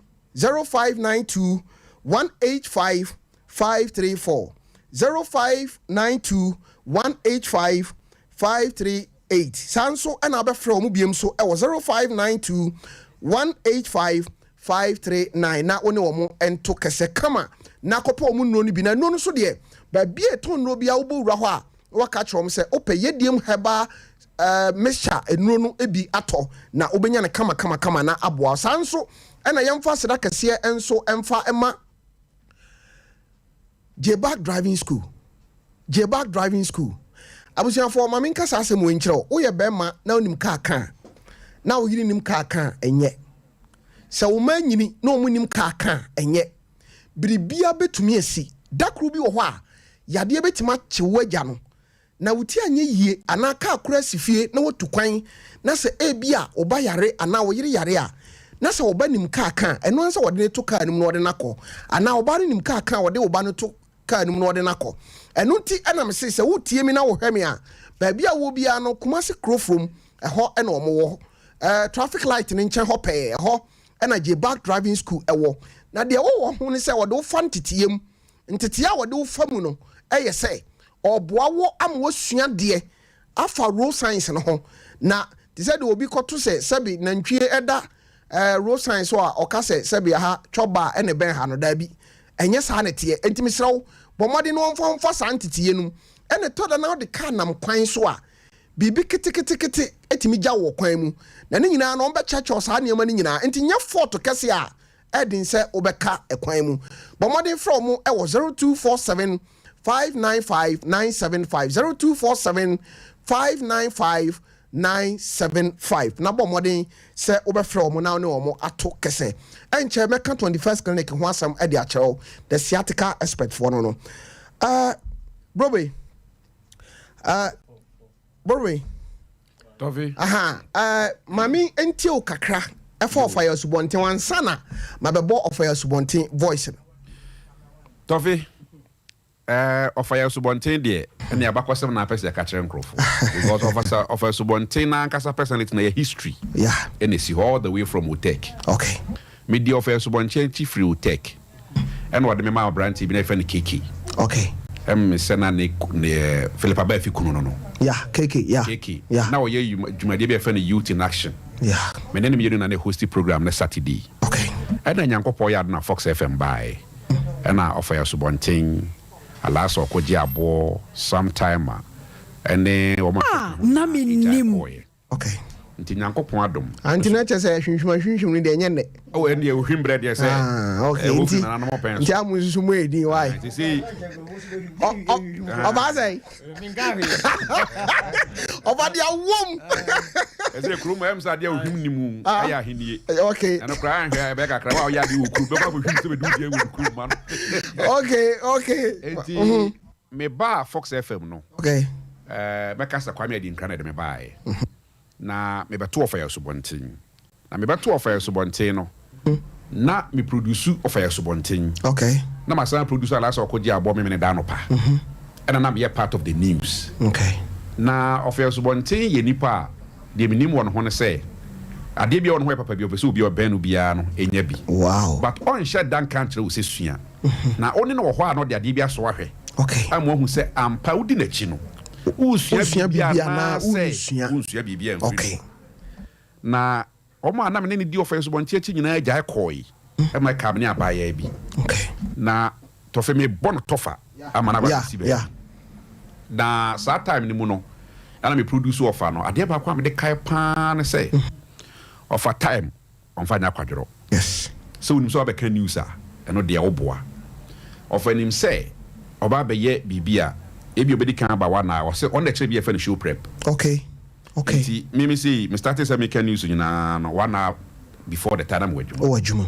185 534 0592 185 538 sanso ana abɛfrɛ mu biem so ɛwɔ 0592 185 539 na one wo mo ento kese kama na kɔpɔ wo mu no bi na no no so de ba bie to no bia wo bowura hɔ a waka kyerɛ mo sɛ opɛ yediem heba mixture enuro no ebi atɔ na obenya ne kama na aboa sanso ɛna yɛmfa seda kɛseɛ enso ɛmfa ɛma J-Back driving school abusuafo ma menka saa asɛm wɔ nkyerɛ wo yɛ bɛma na onim kaa kan na wo yiri nim kaa kan ɛnyɛ sɛ wo ma nyini na wo nim kaa kan ɛnyɛ biribia betumi asi dakru bi wɔ hɔ a yadeɛ betima kyewo agya no na wuti anye yie ana ka akura sifie na wotu kwan na se ebia oba yare ana wo yire yare a na se oba nim ka kan eno ansa wode ne to ka nim no wode nakɔ ana oba nim ka kan wode oba no to ka nim no wode nakɔ eno nti ana me se wotie mi na wo hwɛ me a ba bia wo bia no Kumasi Krofrom ɛhɔ ɛna ɔmo wɔ traffic light ne nkyɛn hɔ pɛɛ ɛhɔ ɛna J-Back driving school ɛwɔ na de wo ho ne se wode wo fa nteteyem nteteya wode wo fa mu no ɛyɛ sɛ oboawo amwosua de afa road science no ho na te say de obi koto se sebi nantwie eda road science so a okase sebi ha choba ene ben ha no da bi enye sa ne te entimi srawo bomode no mfa santetiye num ene to da na de ka nam kwan so a bibi kitikiti etimi gya wo kwan mu na ne nyina no mbe checho sa ne ma ne nyina enti nya photo kese a edin se obeka ekwan mu bomode from mu e wo 0247 595 975 0247 595 975 na bɔ modern sɛ wobɛfrɛ mo na ne wo ato kɛsɛ ɛnkyɛ mɛka 21st clinic ho asɛm ɛde akyerɛw the sciatica expert for no Brobe Tofi mami entio kakra ɛfa ɔfa yɛ subonten wansana mabɛbɔ ɔfa yɛ subonten voice Tofi ɔfa subonten de ɛne abakɔsɛm na apɛsɛ ka kyerɛ nkrofo because ɔfa subonten na ankasa personality na yɛ history and see all the way from Utek me di ɔfa subonten chi free Utek and what me ma brand bi na fa ne keke sena ne Philippa Befi kuno no yeah KK yeah now you jumade be friend youth in action yeah Menim you na host program na Saturday okay and na nyankopɔ ya na Fox FM by and na offer your subontin ala so koji abo sometime and then na Menim okay nti nyankopɔn adom anti na kyese hwinhwim ni de nyene oh and you hwim bread yes okay nti amu susu mu edi why nti see oba say oba dia wom eze krum em sa dia hwim ni mu aya henie okay and kra ahwe be kakra wa ya di okru be ba hwim se be du dia okru man okay nti me ba Fox FM no okay be kasa kwame adi nkra na de me ba na me beto ofa ya subontin na me beto ofa ya subontin no na me produce ofa ya subontin okay na ma san producer la so koji abo me da no pa and na be part of the news okay na ofa ya subontin ye nipa de Menim won ho ne say ade bia won ho papa bi obeso obi obenu bia no enya bi wow but on share dan country wo sesua na oni no ho a no de ade bia so ahwe okay amu hu say ampa udi na chi no usia bibia na usia bibia okay na omo anam ne di offense bonti achi nyina agya ekoi e ma kabne abaya bi okay na tofe me bon tofa amana ba sibe yeah na sa time ni mu no ana me produce offer no ade ba kwa me de kai pa ne say offer time on fa nya kwadworo yes so unim so ba ka news a eno de oboa offer nim say oba be ye bibia ebi obedi kan ba wana o say on the chere bi e fa show prep okay see me see me started some make news nyina no 1 hour before the time we adwuma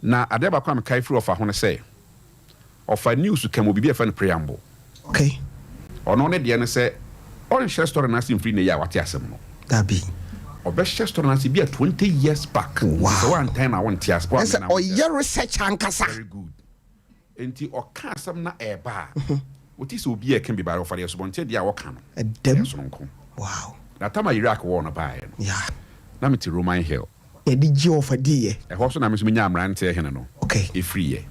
na ade ba kwa me kai free offer ho ne say offer news kam obi bi e fa no preamble okay ono ne de ne say on share story na sim free ne ya wate asem no dabi obe share story na sim bi 20 years back so one time I want to ask yes o your research ankasa very good enti o ka asem na eba what is obi e can be by offer the subonte dia wo ka no edem wow na tama Iraq war na bae no yeah na me ti Roman Hill e di ji offer di e ho so na me so nya amrante e hene no okay e free e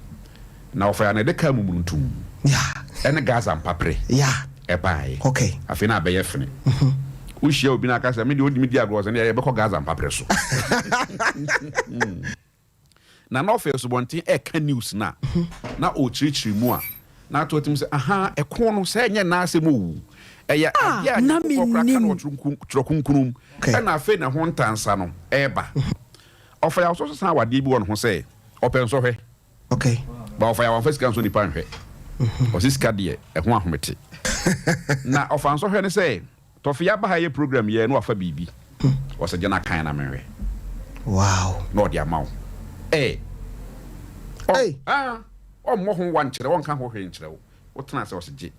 na offer na de ka mumuntum yeah ene Gaza mpapre yeah e bae okay afi na be ye fene ushia obi na kasa me de odi me dia gross na ye be ko Gaza mpapre so na no offer subonte e ka news na o chirichiri mu a na to tim say aha e ko no say nye na asem owu eya adia na Menim trokunkunum na afi na ho ntansa no eba ofa ya so san wade bi won ho say open so hwe okay ba ofa ya wan first kan so ni pan hwe osiska de e ho ahomete na ofa so hwe ne say Tofiakwa ha ye program ye no afa bibi o se jena kan na menwe wow no dia mawo o mo ho wan kire won kan ho hwe nkire wo tena se o se je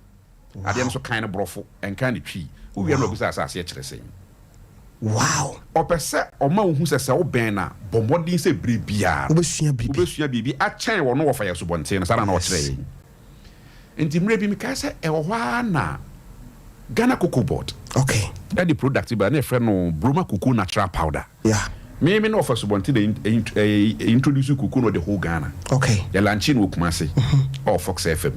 ade so kan na brofo en kan ni twi wo wi na obusa asase kire sen wow opese o ma hu se wo ben na bomodin se brebia obesua bibi a chen wo no wo fa ye so bonten na sara na o kire enti mre bi mi ka se e wo hwa na Ghana cocoa board okay e di product ba na e friend no Broma cocoa natural powder yeah me no offer so bonten de introduce cocoa no the whole Ghana okay the launching wo Kumasi or Fox FM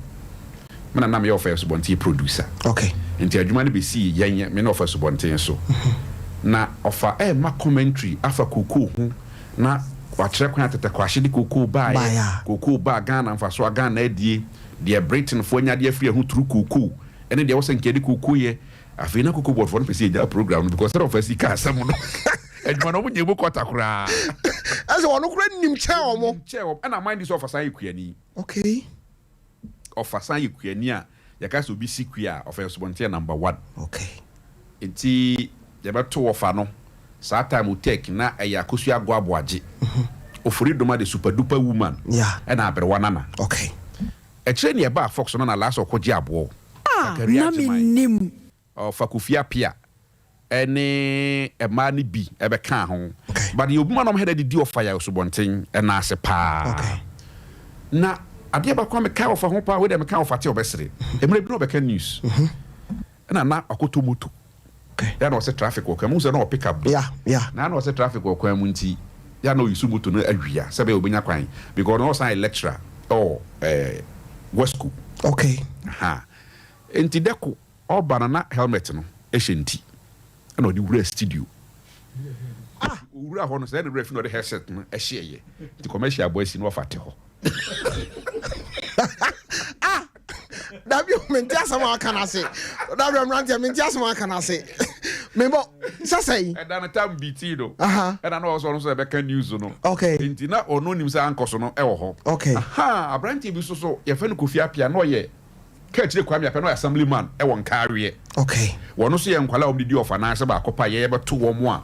me na me offer so bonten producer okay enti adwuma ne be see yen me no offer so bonten so na offer ma commentary afa cocoa hu na wa kire kwan atete kwahye di cocoa ba Ghana mfa so Ghana adie de Britain fo nya de afiri hu tru cocoa ene de wo senke di cocoa ye afi na cocoa board for no pese ja program because of first ka asam no adwuma no mo nyebo kwata kura ase wono kura nim che omo ana mind this offer san ekuani okay offer san ekuani a yaka so bi sikua offer subontia number 1 okay enti ya beto offer no sa time take na eya kosu agwaboaje ofuri doma de super duper woman yeah na abere nana okay e kire ne ba Fox no na last okoje abo na Menim fakufia pia ene ema ni bi ebe kan ho but you obuma no head di offer ya subonten na ase pa okay na ade ba kwa me ka offer ho pa we de me ka offer te obesere emre bi no be kan news na akoto moto okay ya no se traffic wo kam so na pick up yeah na se traffic wo kwa mu nti ya no yisu moto no awia se be obenya kwan because no sign lecturer or West School okay enti deko oba na helmet no ehenti na odi wura studio wura ho no say the ref no the headset no ehye the commercial boys no ofate ho Dabi mentia sama kana se dabi amrantia mentia sama kana se mebo sasai e da na tam BT do e da na also no so be kan news no okay enti na ono nim say ankoso no e wo ho okay abrantia bi so ye fe no Kofiapia no ye ka chire Kwame Apia no assemblyman e won kaare okay wono so ye nkwala omdidi ofa na se ba kopa ye be to wo mo a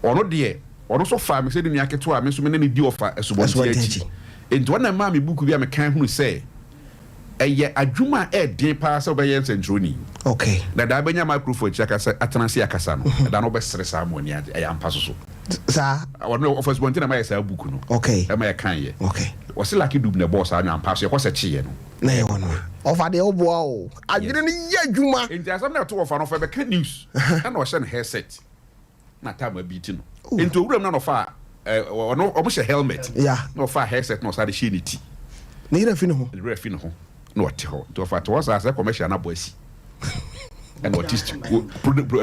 ono de ono so fa me se ni aketo a me so me ne di ofa esubonti achi enti wona ma me buku bi a me kan hunu say eye adwuma den pa se obeye centroni okay na da benya microphone chaka se atanase akasa no da no be sere sa amoni aya ampa so sa wono office bonti na ma sa buku no okay e ma ye kan ye okay wose like dub na boss anya ampa so ye kwose chiye no na ye wono ofa de oboa o adwene ni ye adwuma enti asam na to ofa no fa be kan news na o she no headset na tama biti no enti owuram na no fa ono o mo she helmet na o fa headset no sa de she ni ti na ira fi no ho no what ho to fa to was as a commercial na boasi and what is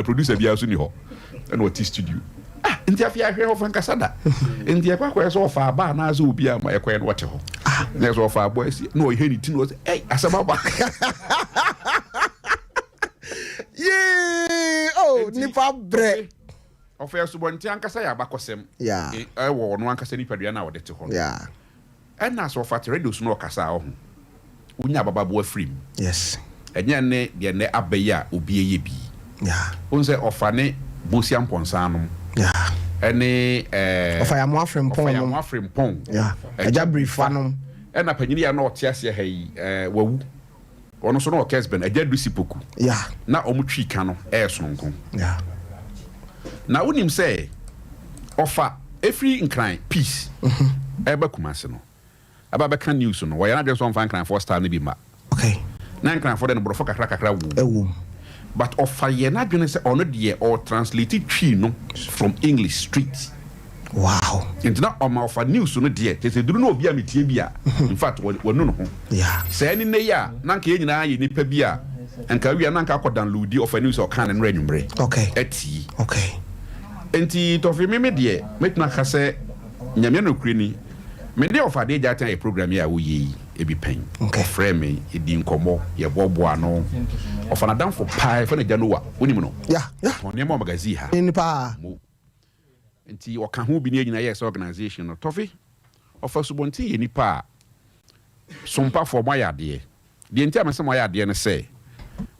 producer bia so ni ho and what is studio nti afia hwe ho fanka sada nti akwa so fa ba na azu obi a ma ekwe no what ho na so fa boasi no he ni ti no eh asaba ba oh nipa bre ofa so bonti ankasa ya bakosem e wo no ankasa ni padua na wo de te ho and na so fa radio so no kasa ho unya baba bo afrim yes enya ne de ne abeya obi eye bi onse ofane bosia mponsa no ene ofa ya mo afrim pon eja brief anom ena panyini ya na otiase ha yi wawu ono so no kesben eja dusipoku na omutwi ka no sononko na unim say ofa every incline peace eba kumase no aba beka news no we na just one fan clan for star no bi ma okay na clan for den brofo kakra wu but ofa ye na dwene say ono de or translate twi no from English street wow and na o ma ofa news no de te duru no obi a metie bi a in fact wonu no ho say ni ne ya na nka ye nyina ye nipa bi a nka wi na nka akọ download ofa news o kan no ranwumre okay eti okay enti to fi me de metna ka say nyame no kurani me dey of ade jatan e program ya wo yi e bi pen frame me e di nkomo ye bobo ano of an adam for pie for na janowa onim no on nemo magazine ha ni pa enti o ka ho bi ni nyina yes organization no tofi of asubonti ye ni pa sompa for my ade de enti am se my ade ne say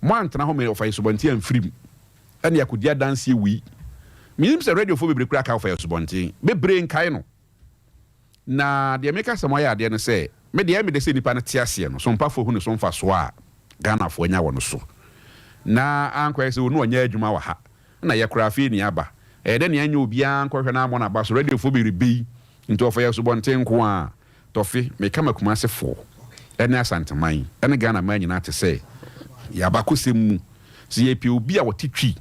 mo antena ho me of asubonti amfrim ene yakodia dance wi minim se radio for bebre kura ka of asubonti bebre nkai no na de make some ya de no say me de me de say nipa na tiase no so mpa fo hu no so mfa so a Ghana fo nya wono so na ankwa se wonu onya adwuma wa ha na ye kura fi ni aba de ne anya obi ankwa na mo na ba so radio fo be rebi nti ofo ya so bonten ko a tofi me kama kuma se fo ene asanteman ene Ghana man nyina te say ya ba ko semu se ye pi obi a wotitwi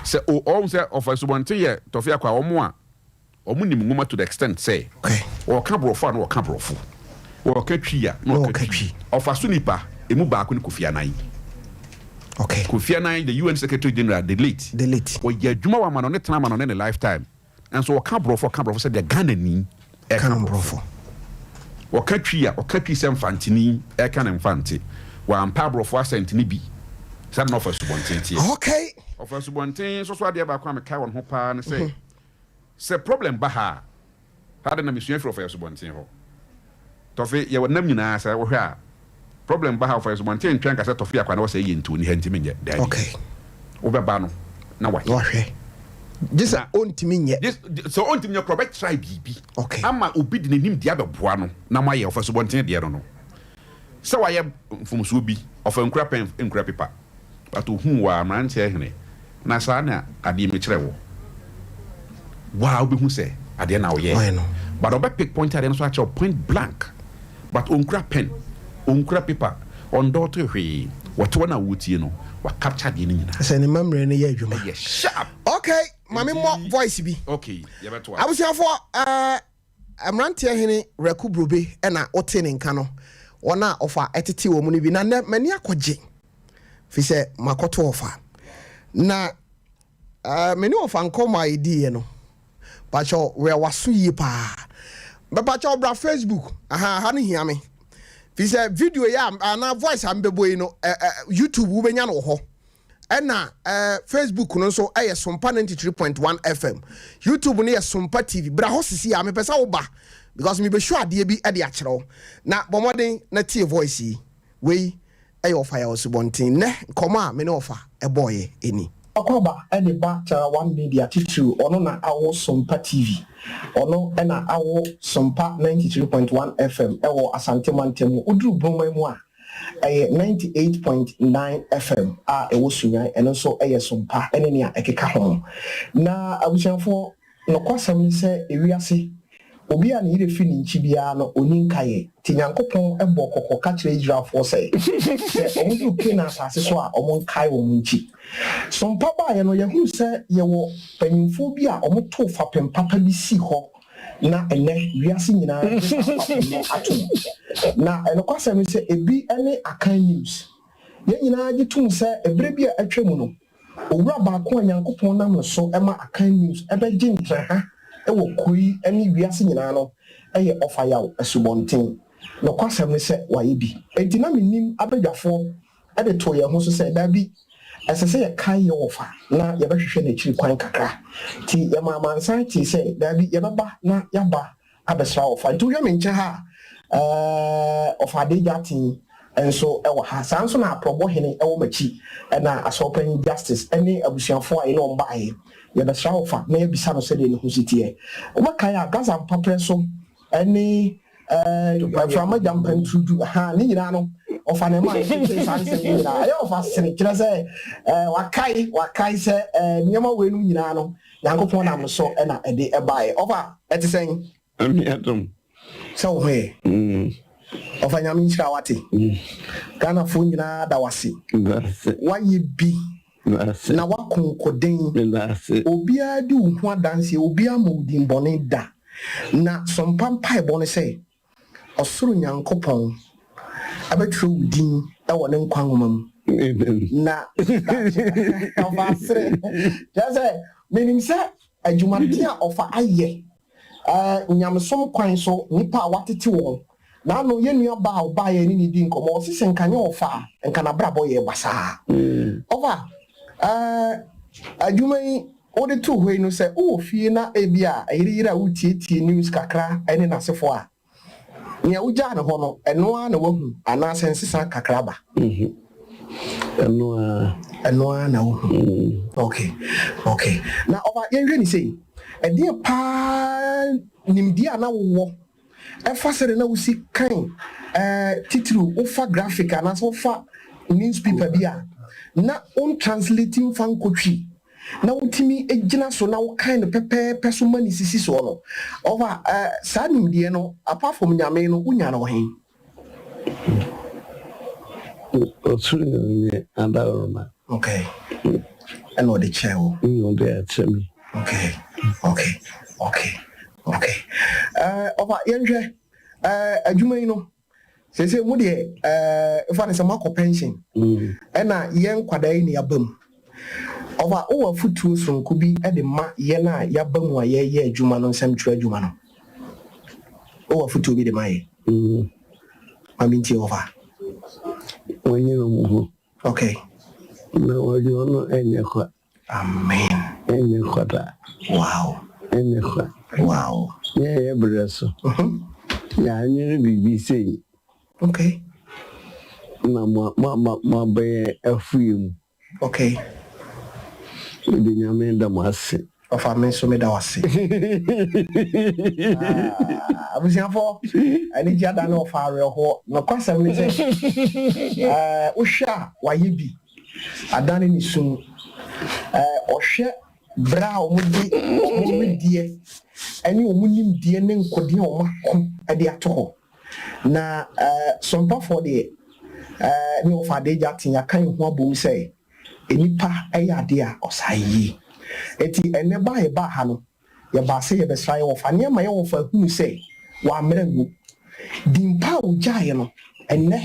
se o se ofo so bonten ye tofi akwa omo a omunim ngoma to the extent say o ka brofo na o ka brofo o ka twia na o ka twi ofaso nipa emu ba ko ni Kofi Anan okay Kofi Anan the UN Secretary General the late o ya dwuma wa ma no ne tena ma no ne lifetime and so o ka brofo say the Ghana ni e ka brofo o ka twia o ka twi sem fantini e ka na mfante wa ampa brofo asentini bi sa no ofaso bonten tie okay ofaso bonten so ade ba kwa me kai won ho pa ne say se problem ba ha hada na misua fro fa yesubonten ho tofi ye wonam nyina sa wo hwe a problem ba ha fa yesubonten twen ka se Tofiakwa na wo se yentu ni hantimi nye dai okay wo be ba no na wa hwe just ontimi nye so ontimi nye probet try bibi okay ama obi de nim dia beboa no na ma ye fa yesubonten de no se wa ye mfumso bi ofa nkura pen nkura paper ato hu wa manche hene na sa na ade me kire wo wow be hu say ade na oye but obe pick point ade no so actual point blank but onkura pen onkura paper on dot hwe what one awutie no wa capture de ni nyina say ni mamre ne ye adwuma sharp okay mami mo voice bi okay ye beto abusiafo amrantie hene rekubrobe na ote ne nka no ona ofa etete wo mu ni bi na mani akoje fi sɛ makoto ofa na many of ankoma idea no pacho we waso yi pa be pacho bra Facebook ha no hia me fi sɛ video ya na voice am beboyi no YouTube wo benya no ho ɛna Facebook no so ɛyɛ Sompa 93.1 FM YouTube no yɛ Sompa TV bra ho sisi ya me pesa wo ba because me be sure ade bi ɛde akyerɛw na bomoden na tie voice yi we ɛyɛ ofa ya osubontin ne koma me ne ofa ɛboye eni Akwaba ɛde ba cha one media titu ono na awo Sompa TV ono ɛna awo Sompa 93.1 FM ɛwɔ Asante Mantemu oduru broma mu a 98.9 FM a ɛwɔ Sunyan ɛno nso ɛyɛ Sompa ɛne nea ɛkeka ho na abusianfo no kwasɛm ne sɛ ewiase obi a ne yire fi ne nchi bia no oni nkaye ti Nyankopɔn ɛbɔ kokɔ ka kyerɛ Israelfoɔ sɛ ɔmo du Kena asase so a ɔmo nkae wɔ mo nchi Sompa ba ye no yehu sɛ yɛwɔ panyimfo bi a ɔmo to fa pempapa bi si hɔ na ene wiase nyinaa atom na eno kwasɛm sɛ ebi ene akan news yɛn nyinaa gye tum sɛ ebre bi a atwa mu no owura baako a Nyankopɔn nam no so ɛma akan news ɛbɛgye ntraha ɛwɔ koi ene wiase nyinaa no ɛyɛ ɔfa yaw asubonten no kwasɛm sɛ waye bi enti na menim abadwafo ɛde to yɛn ho so sɛ da bi ɛsɛ sɛ yɛkae yɛ wɔfa na yɛbɛhwehwɛ n'akyiri kwan kakra nti yɛmaamansan te sɛ daabi yɛbɛba na yɛaba abɛsra wɔfa nti wohwɛ me nkyɛn ha ɔfa ade gya aten nso ɛwɔ ha saa nso na aprɔbɔ hene ɛwɔ m'akyi ɛna asɔpanyin justice ɛne abusuafoɔ a yɛne wɔn baeɛ yɛbɛsra wɔfa na yɛbisa no sɛdeɛ ne ho si teɛ wobɛkae a Gaza mpaprɛ so ɛne frama jampantudu ha ne nyinaa no ɔfa ne ma sanse nyinaa ayɛ ɔfa sene kyerɛ sɛ wakai sɛ nneɛma wei no nyinaa no Nyankopɔn nam so ɛna ɛde ɛbaeɛ ɔfa ɛte sɛn amiatom sɛ wo hɔɛ ɔfa nyame nhyira wate Ghanafoɔ nyinaa da wase wayɛ bi na wakonkoden obiara di wo ho adanseɛ obiara ma wo din bɔne da na Sompa mpaebɔ no sɛ ɔsoro Nyankopɔn abɛtwerɛ wo din ɛwɔ ne nkwa nwoma mu na ɔfaasere kyerɛ sɛ menim sɛ adwumaden a ɔfa ayɛ nyamesom kwan so nipa a watete wɔn na ano yɛnnua ba a ɔbaeɛ ne ne di nkɔmmɔ ɔse sɛ nkanyɛ ɔfa a nkanabrabɔ yɛ basaa ɔfa adwuma yi wode to hɔ yi no sɛ wowɔ fie na ebi a ayereyere a wotietie news kakra ɛne n'asefoɔ a nea wogyaa ne hɔ no ɛno a na wahu anaasɛ nsesa kakra ba ɛno a na wahu okay na ɔba yɛnhwɛ ne sɛ ɛdeɛ paa nimdeɛ a na wowɔ ɛfa sɛde na wosi kan titiri wofa graphic anaasɛ wofa newspaper bi a na on translating fan nkotwi na wotimi egyina so na wokan no pɛpɛɛpɛ so mani sisi so no over saa nimdeɛ no apart from nyame no wonya no hen osuru ne andaroma okay ɛna ɔde kyɛ wo ɔde akyɛ me okay over yɛnhwɛ adwuma yi no sɛ mu deɛ ɛfa ne sɛ makɔ pension ɛna yɛn kwadaa yi ne yɛaba mu ɔba owa futuo sonko bi de ma yɛn a yɛaba mu a yɛyɛ adwuma no nsɛm twerɛ adwuma no owa futuo bi de ma yɛ mami ntie ɔfa wɔnyɛ no mu ho okay na wɔde ɔno ɛnyɛ kwa amen ɛnyɛ kwa da wow ɛnyɛ kwa wow yɛyɛ berɛ so yɛanyere biribi sei okay na mabɛyɛ afuie mu okay de nyame da mo ase ɔfa me nso meda wase abusiafo ani gye ada na ɔfa awerɛhoɔ na kwasɛm ne sɛ wohwɛ a wayɛ bi adane ne sum ɔhwɛ berɛ a ɔmodie ɛne ɔmo nimdeɛ ne nkodeɛ a ɔmo ako de ato hɔ na Sompafoɔ deɛ ne ɔfa ade gya te yɛaka ho abom sɛ enipa ɛyɛ ade a ɔsa yie eti ɛnɛ ba yɛba ha no yɛba sɛ yɛbɛsra yɛ wɔfa nneɛma yɛ wɔfa hunu sɛ wɔammerɛ ngu dimpa a wogyaeɛ no ɛnɛ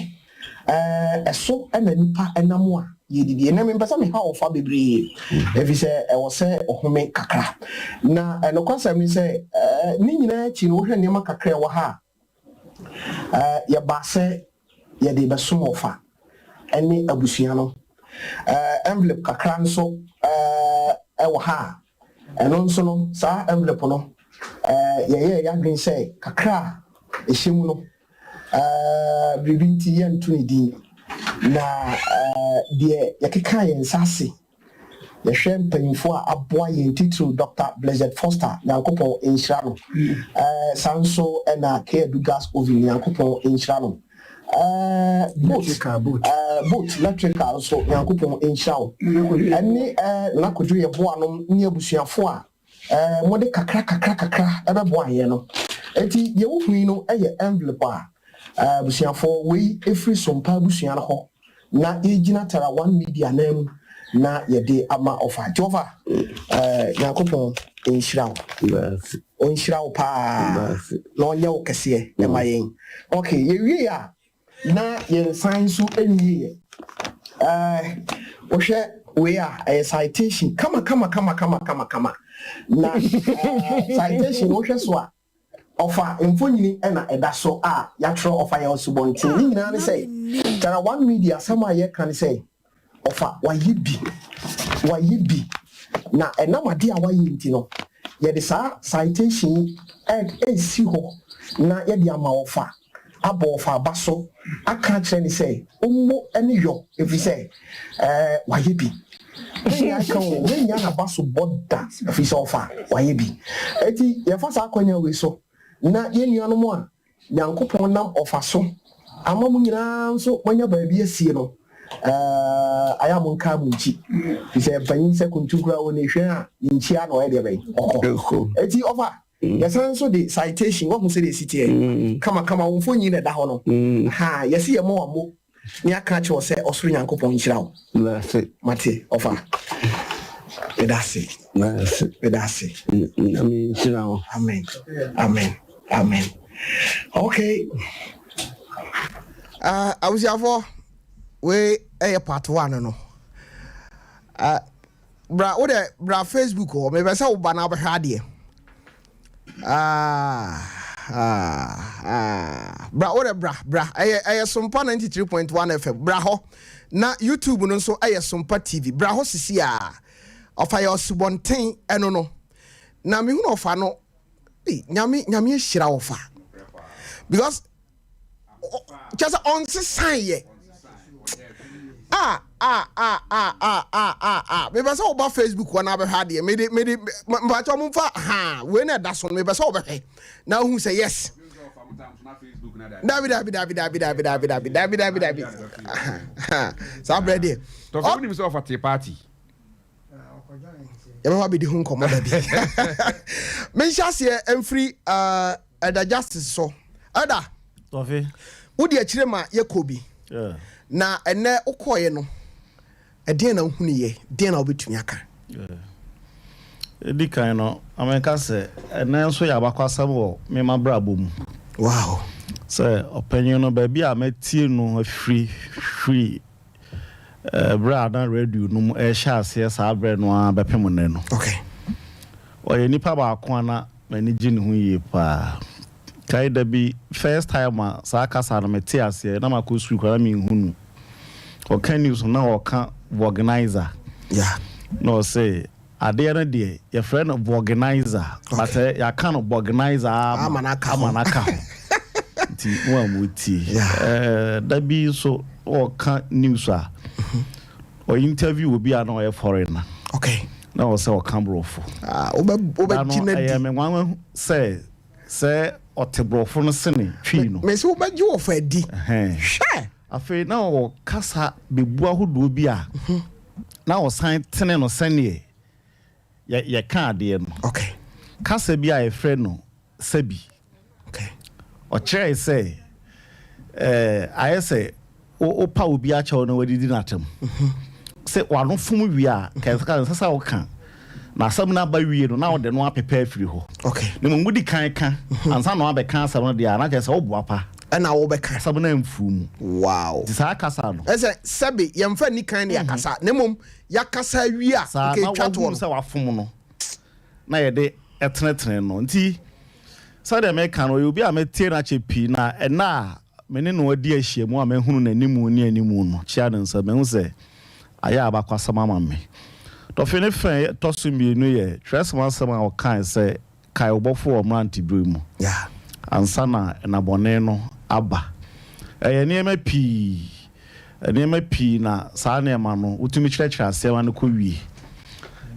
ɛso ɛna nipa ɛnam a yedidi na me mpesa me ha ofa bebre efi se e wo se ohome kakra na no kwasa me se ni nyina chi no hwe nema kakra wo ha ya ba se ya de besom ofa ene abusua no envelope kakra nso e wo ha eno nso no sa envelope no ya green say kakra ehemu no bibinti yan tunidi na de yakeka yen sase ye hwem mpanyimfo a aboa yen title Dr. Blessed Foster yankopon enhyira no sanso na care do gas oven yankopon enhyira no boat electrical so yankopon enhyira wo ani na kodwo ye boa no ni abusuafo a mode kakra ebeboa ye no enti ye wo hui no eye envelope a busuafo we every sompa busua no ho na ejina tara one media name na yede ama ofa jova yakopon enhyira wo enhyira wo pa na onye wo kese e mayen okay ye wi a na ye science so enwie wo hwe we a citation kama na citation wo hwe so a ofa mfonyini na eda so a yatro ofa ya osubonti ni nyina ne say tara one media sama ye kan say ofa wayibi na enamade a wayi nti no ye de sa citation si ho na ye de ama ofa abo ofa baso aka kire ni say ummo ene yo efi say wayibi ya kan we nya na baso boda efi say ofa wayibi eti ye fa sa akonya we so na yenuano mo a yankopon nam ofaso amamu nyina nso manya baabi asie no ayamu nka munchi ise panyin se kuntukura woni hwe a nchi a no e de bai eti ofa yasan so the citation what say the city kama wonfo nyi na da ho no ha yesi ye mo amo ni aka che o se osoro yankopon nhyira wo mate ofa pedasi Amen. Okay. I was here for we part 1 no. Bra Facebook or maybe say we ban abehwa de. Bra Sompa 93.1 FM bra ho na YouTube no so Sompa TV bra ho sisi a ofa ya osubonten eno no na me hu no ofa no nyame hira ofa because just on sign ye me be say oba Facebook wana be ha de me mba cho mo fa ha we na da so me be say oba he na hu say yes David so brother to me so for party eba be di hu nkomo da bi me nhyase emfiri da justice so ada Tofi wo di akire ma yakobi na ene ukoye no edin na huniye den na obetumi aka edi kan no amenka se ene nso ya bakwasam wo me mabra bom wow se opinion no ba bi a matie no free bra na radio no e sha ase sa abre no a bepem ne no okay oye nipa ba ko na mani gine hu yi pa kai da bi first time sa kasa na meti ase na makosu kwara mi hunu o kan news na o kan organizer yeah no say ade na de your friend of organizer but ya kan organizer amanaka ti wa muti da bi so o kan news a o interview obi a na o foreigner okay na o say o kan brofo oba chinadi me nwan say otebrofo no sene twi no me se oba ji wo fa di hwe afi na o kasa bebu ahodo bi a na o san tene no sene ya kan de no okay kasa bi a e frɛ no sabi okay o chere say I say o pa obi a chew no wadidi natem say wano fom wi a kan sasa o kan na asam na ba wie no na o de no apepa afiri ho okay ne mo mudi kan ansa no abe kan asam no de na je say o boapa ɛna wo bɛka asɛm na mfumu wow saa kasa no ɛsɛ sɛbe yɛmfa ni kan ne yakasa ne mom yakasa wi a okay twa to no sɛ wafom no na yɛde ɛtenetene no nti sɛ de meka no obi a metie na che pi na ɛna mene no adi ahyia mu a mehunu n'animu ne animu no chia ne nsa mehu sɛ ayɛ abakwasam ama me tɔfe ne fɛn tɔso mmienu yɛ twerɛsɛm asɛm a wɔkae sɛ kae wobɔfo wɔ mmerante berɛ mu ansa na ɛnabɔne no aba ɛyɛ nneɛma pii na saa nneɛma no wotumi kyerɛkyerɛ asɛm no kɔ wie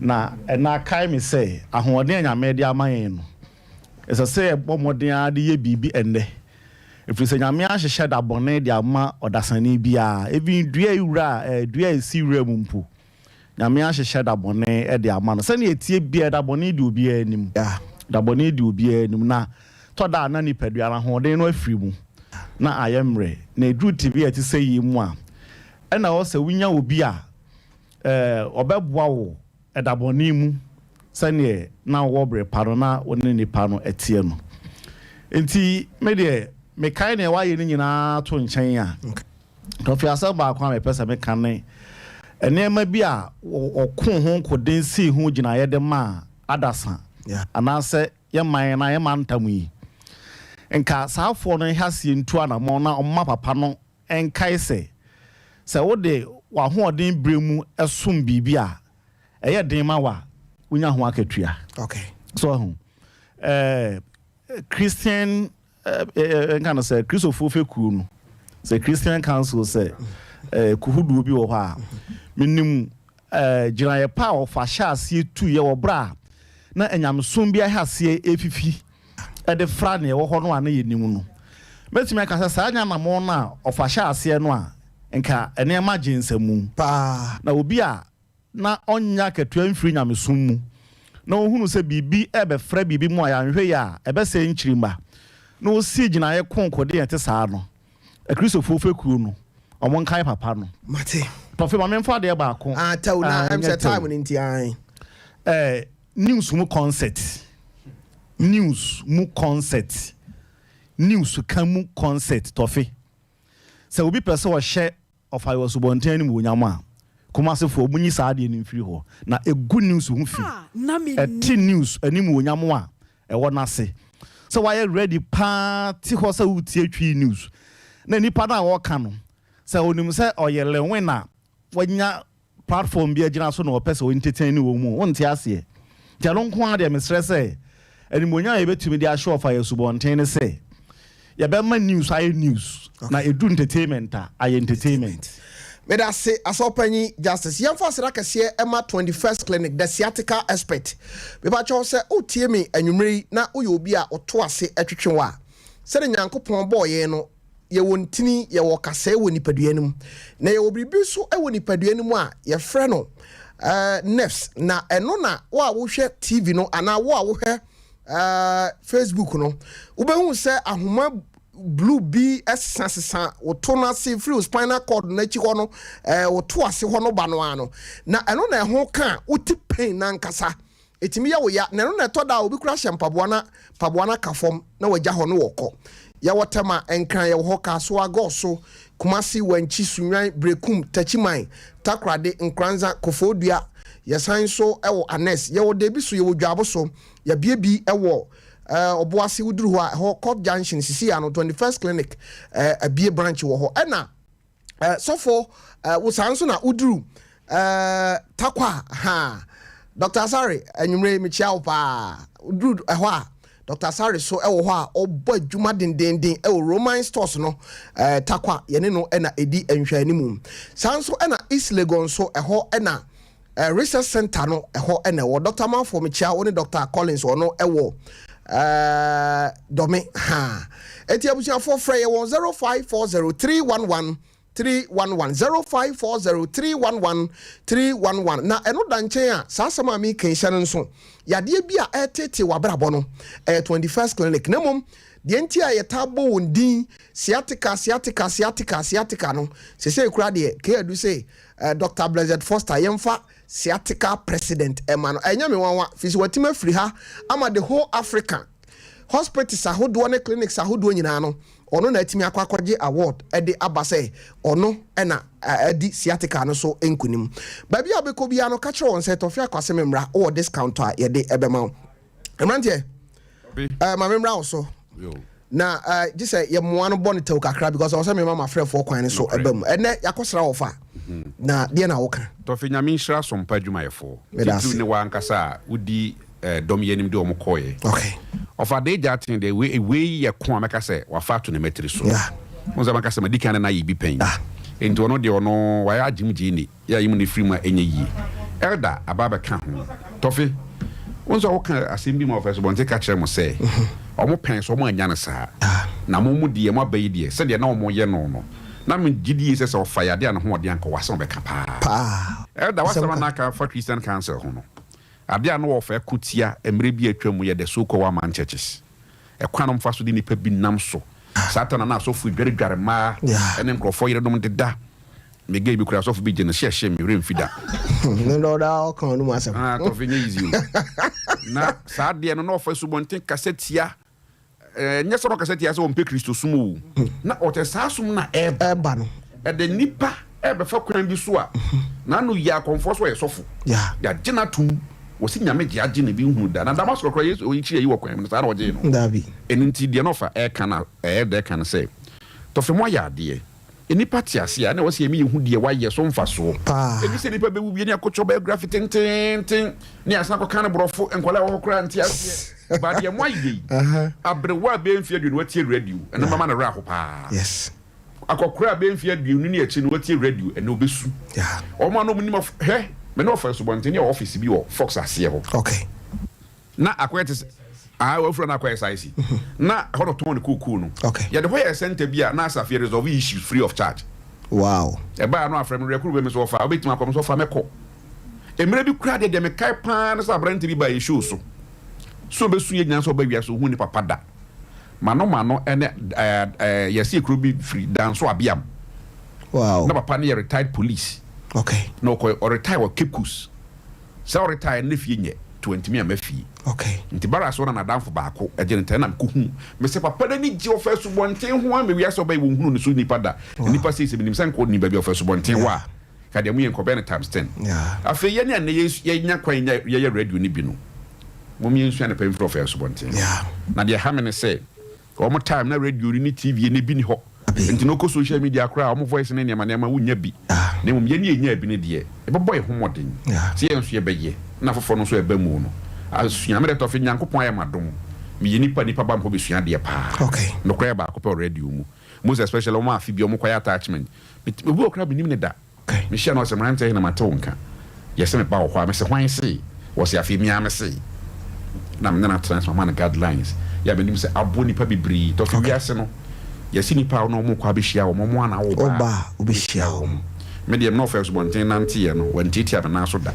na ɛna kae me sɛ ahoɔden anyame de ama yɛn no ɛsɛ sɛ ɛbɔ mmɔden a de yɛ biribi ɛnnɛ ɛfiri sɛ nyame ahyehyɛ dabɔne de ama ɔdasane biara ebi dua ewura dua esi wura mu mpo nyame ahyehyɛ dabɔne de ama no sɛne etie bia dabɔne de obiara anim dabɔne de obiara anim na tɔda na nipadua na ahoɔden no afiri mu na ayɛ mmerɛ na eduru tibi a ti sɛ yi mu a ɛna wɔ sɛ wonya obi a ɔbɛboa wo ɛdabɔne mu sɛne na wɔbrɛ pa no na wɔne nipa no ɛteɛ no nti me deɛ mekae ne wayɛ no nyinaa to nkyɛn a tɔfi asɛm baako a mepɛ sɛ meka ne nneɛma bi a ɔko ho koden sii ho gyinaeɛ de ma adasa anaasɛ yɛman na yɛma ntam yi nka saafoɔ no hasie ntu anamɔ na ɔma papa no ɛnkae sɛ wode w'ahoɔden berɛ mu ɛsom biribi a ɛyɛ den ma wa wonya ho akatua so Christian kind of say Christopher Fekuo no say Christian Council say kuhudu bi wɔ hɔ a menim gyinaeɛ pa of ahyɛaseɛ tu yɛ wɔ bra na enyamsom bi ahyɛaseɛ efifi ɛde fra ne wɔ hɔ no a na yɛnim no metumi aka sɛ saa nyanamo na of ahyɛaseɛ no a nka enema gyensamu pa na obi a na onya katua mfiri nyamesom mu na ohunu sɛ bibi ɛbɛfra bibi mu a yanhwɛ ya ɛbɛsɛ nkyirima na osi gyinaeɛ konkode yɛte saa no Christopher Fekuo no ɔmo nkae papa no mate tɔfe ma memfa de baako taw na am say time nti an news mu concert news kan mu concert tɔfe sɛ obi pɛ sɛ ɔhyɛ ɔfa yɛ subonten mu onyam a kumasefo omunyi saa de ni mfiri hɔ na egu news hu fi ɛti news anim onyam a ɛwɔ nase sɛ wayɛ ready pa ti hɔ sɛ utie twi news na nipa na wɔka no sɛ onim sɛ ɔyɛ lewen na wanya platform bi agina so na ɔpɛ sɛ entertain ni wɔ mu wonte ase ntia no nko ade mesrɛ sɛ animonya yɛbɛtumi de ahye ɔfa yɛ subonten ne sɛ yɛbɛma news ayɛ news na edu entertainment ayɛ entertainment Meda se asopanyi justice yemfa sira kese ema 21st clinic the sciatica expert beba cho se otie me anwumri na oye obi a oto ase atwetwewa se de nyankopon boye no ye wontini ye wo kase wo nipaduanum na ye obribi so e wo nipaduanum a ye frɛ no nerves na eno na wo a wo hwɛ TV no ana wo a wo hwɛ Facebook no ubehu se ahoma blue B sasa otona se free spinal cord na chi ho no oto ase ho no ba no ano na eno na ho ka uti pain na nkasa etimi ya wo ya na eno na toda obi kura hyempaboa na kafom na wagya ho no wokɔ ya wotama enkran ya ho ka so agoso kumasi wanchi sunwan brekum tachiman takrade nkranza kofodua ya sanso ewo anes ya wo debi so ya wo dwabo so ya biebi ewo oboase wuduru ho Court Junction sisi ano 21st clinic abie branch wo ho ena sofo wo sanso na uduru takwa ha Dr. Asare anwumre mechia wo pa uduru ho a Dr. Asare so ewo ho a obo adwuma dendenden ewo Roman stores no takwa yene no ena edi enhwanimu sanso ena East Legon so eho ena research center no eho ena wo Dr. Manfo mechia wo ne Dr. Collins ono ewo Dome ha eti abusia for frey 0540311311 0540311311 na eno danchen a sasama mi kenhya nso yade bi a etete wabrabo no 21st clinic na mom de enti a yetabo wondin sciatica no se kura de ke adu say Dr. Blessed Foster yemfa sciatica president emano enya me wanwa fisi watima free ha ama the whole Africa hospitals ahodo ne clinics ahodo nyina no ono na atimi akwaje award ede aba say ono na edi sciatica no so enkunim baby abeko bia no ka kire won say Tofiakwa sememra o discount a ye de ebema emrantie ma memra also na just say ye moa no bone tew kakra because I was me mama frɛ for kwan so ebam ene yakosra wo fa na de na wo ka Tofi nyame nhira so mpa adwumayefo titu ne wa nkasa udi dom yenim de omokoye okay of a day jatin de we ye ko ameka say wa fa to ne metri so onza maka say madika na yi bi pen enti ono de ono wa ya jimji ni ya yimu ne free ma enye yi elder ababa ka ho Tofi onza wo ka asembi ma office bonte ka kire mo say omo pen so mo anya na sa na mo mu de mo abayi de se de na omo ye no na me gidi se so fire de na ho de anka wasa be ka pa elder wasa na ka for Christian Council ho no ade ano wo fa kutia emre bi atwam ye de so ko wa man churches e kwanom fa so de nipa bi nam so Satan na so fu dware ma ene nkrofo yere dom de da me ge bi kura so fu bi je na hye me remfida no da o kan no masem to fi easy na sa de no fa so bonten kasetia nya so kasetia so mpe Kristo sumu na o te sa sum na eba no e de nipa e be fa kwan bi so a na no ya konfo so ye sofo ya gina tum wosi nyame gye agye ne bi hu da na Damascus kro Yesu oyi chire yi wo kwan no sa na oje no ndabi eninti de no fa e kana de kana say to fe mo ya de enipa tiase a na wosi emi hu de wa ye so mfa so eni se nipa be wu bi ni akocho biography ten ni asana ko kana brofo enkola wo kra ntiase ba de mo ayi abrewa be mfie de no tie radio na mama na ra ho pa yes akokra be mfie de no ni achi no tie radio ene obesu o ma no mu ni ma he me no office bonte ni office bi wo Fox ase ho okay na akwete we from na kwese na hono to no kuku no okay ya de hoye center bia na asafie resolve issues free of charge wow e ba no afrem rekuru be me so fa obetima kom so fa meko emre bi kura de me kai pa na sa brand bi ba issue so be su ye nyan so ba wia so hu ni papa da mano ene yesi kru bi free dan so abiam wow na papa ne retired police okay no ko retire wa Kipkus so retire ne fie nye 20 me amafi okay nti bara so na danfo baako agene tan na mkohu me se papa da ni gi ofa bonten ho am wi so ba wo hunu ne so nipa da nipa se nim san ko ni ba bi ofa bonten wa ka de mu yen ko ben times 10 afi ye ne ye nya kwan ye radio ni bi no mo mi nsu na pem for ofa bonten na de ha me ne se o mo time na radio ni TV ni bi ni ho nti no ko social media kra o mo voice ne nema wunya bi ne mo ye ni enya bi ne de e bo boy ho modern se ye nsu ye beye na fofo no so e ba mu no asua me de Tofi Nyankopon aye madom me ye nipa ba mpo be sua de pa okay no kra ba ko pe radio mu most especially o ma afi bi o mo kwaya attachment me bu okra bi nim ne da me hia no se mrante na mate wonka ye se me ba wo kwa me se hwan se wo se afi mi am se na me na transfer man guidelines ya be nim se abo nipa bibri Tofi wiase no ye si nipa no mo kwa be hia wo mo ana wo ba obi hia wo me de no first bonten nante ye no wanti tia na so da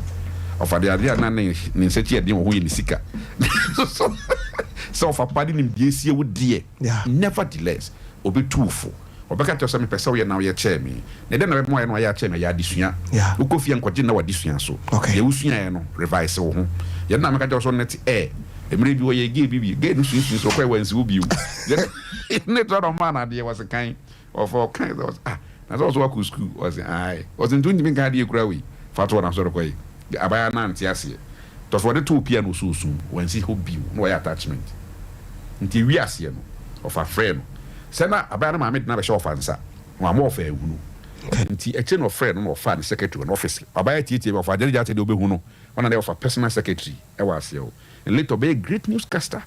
ofade ade na ne nseti ade wo ye ni sika so for padi nim die sie wo die nevertheless obi tuufo obeka to me pesa wo ye na wo ye che me ne de na be mo ye no ya che me ya disua ukofie nkwaje na wa disua so ye usua ye no revise wo ho ye na me ka to so net emre bi wo ye ge bi ge no sunsun so kwa wansi wo bi ne to do man ade was kan of all kinds of na so wa ku school was was ntu ndimi ga de kura wi fato na so kwa abaya na ntiase to for the two piano susu wansi ho bi no ya attachment nti wi ase no of a friend se na abaya na ma me na be show fansa wa mo fa ehunu nti eche no friend no fa the secretary no office abaya tietie of a jari jate de obehu no ona dey of a personal secretary e wa ase o later be a great newscaster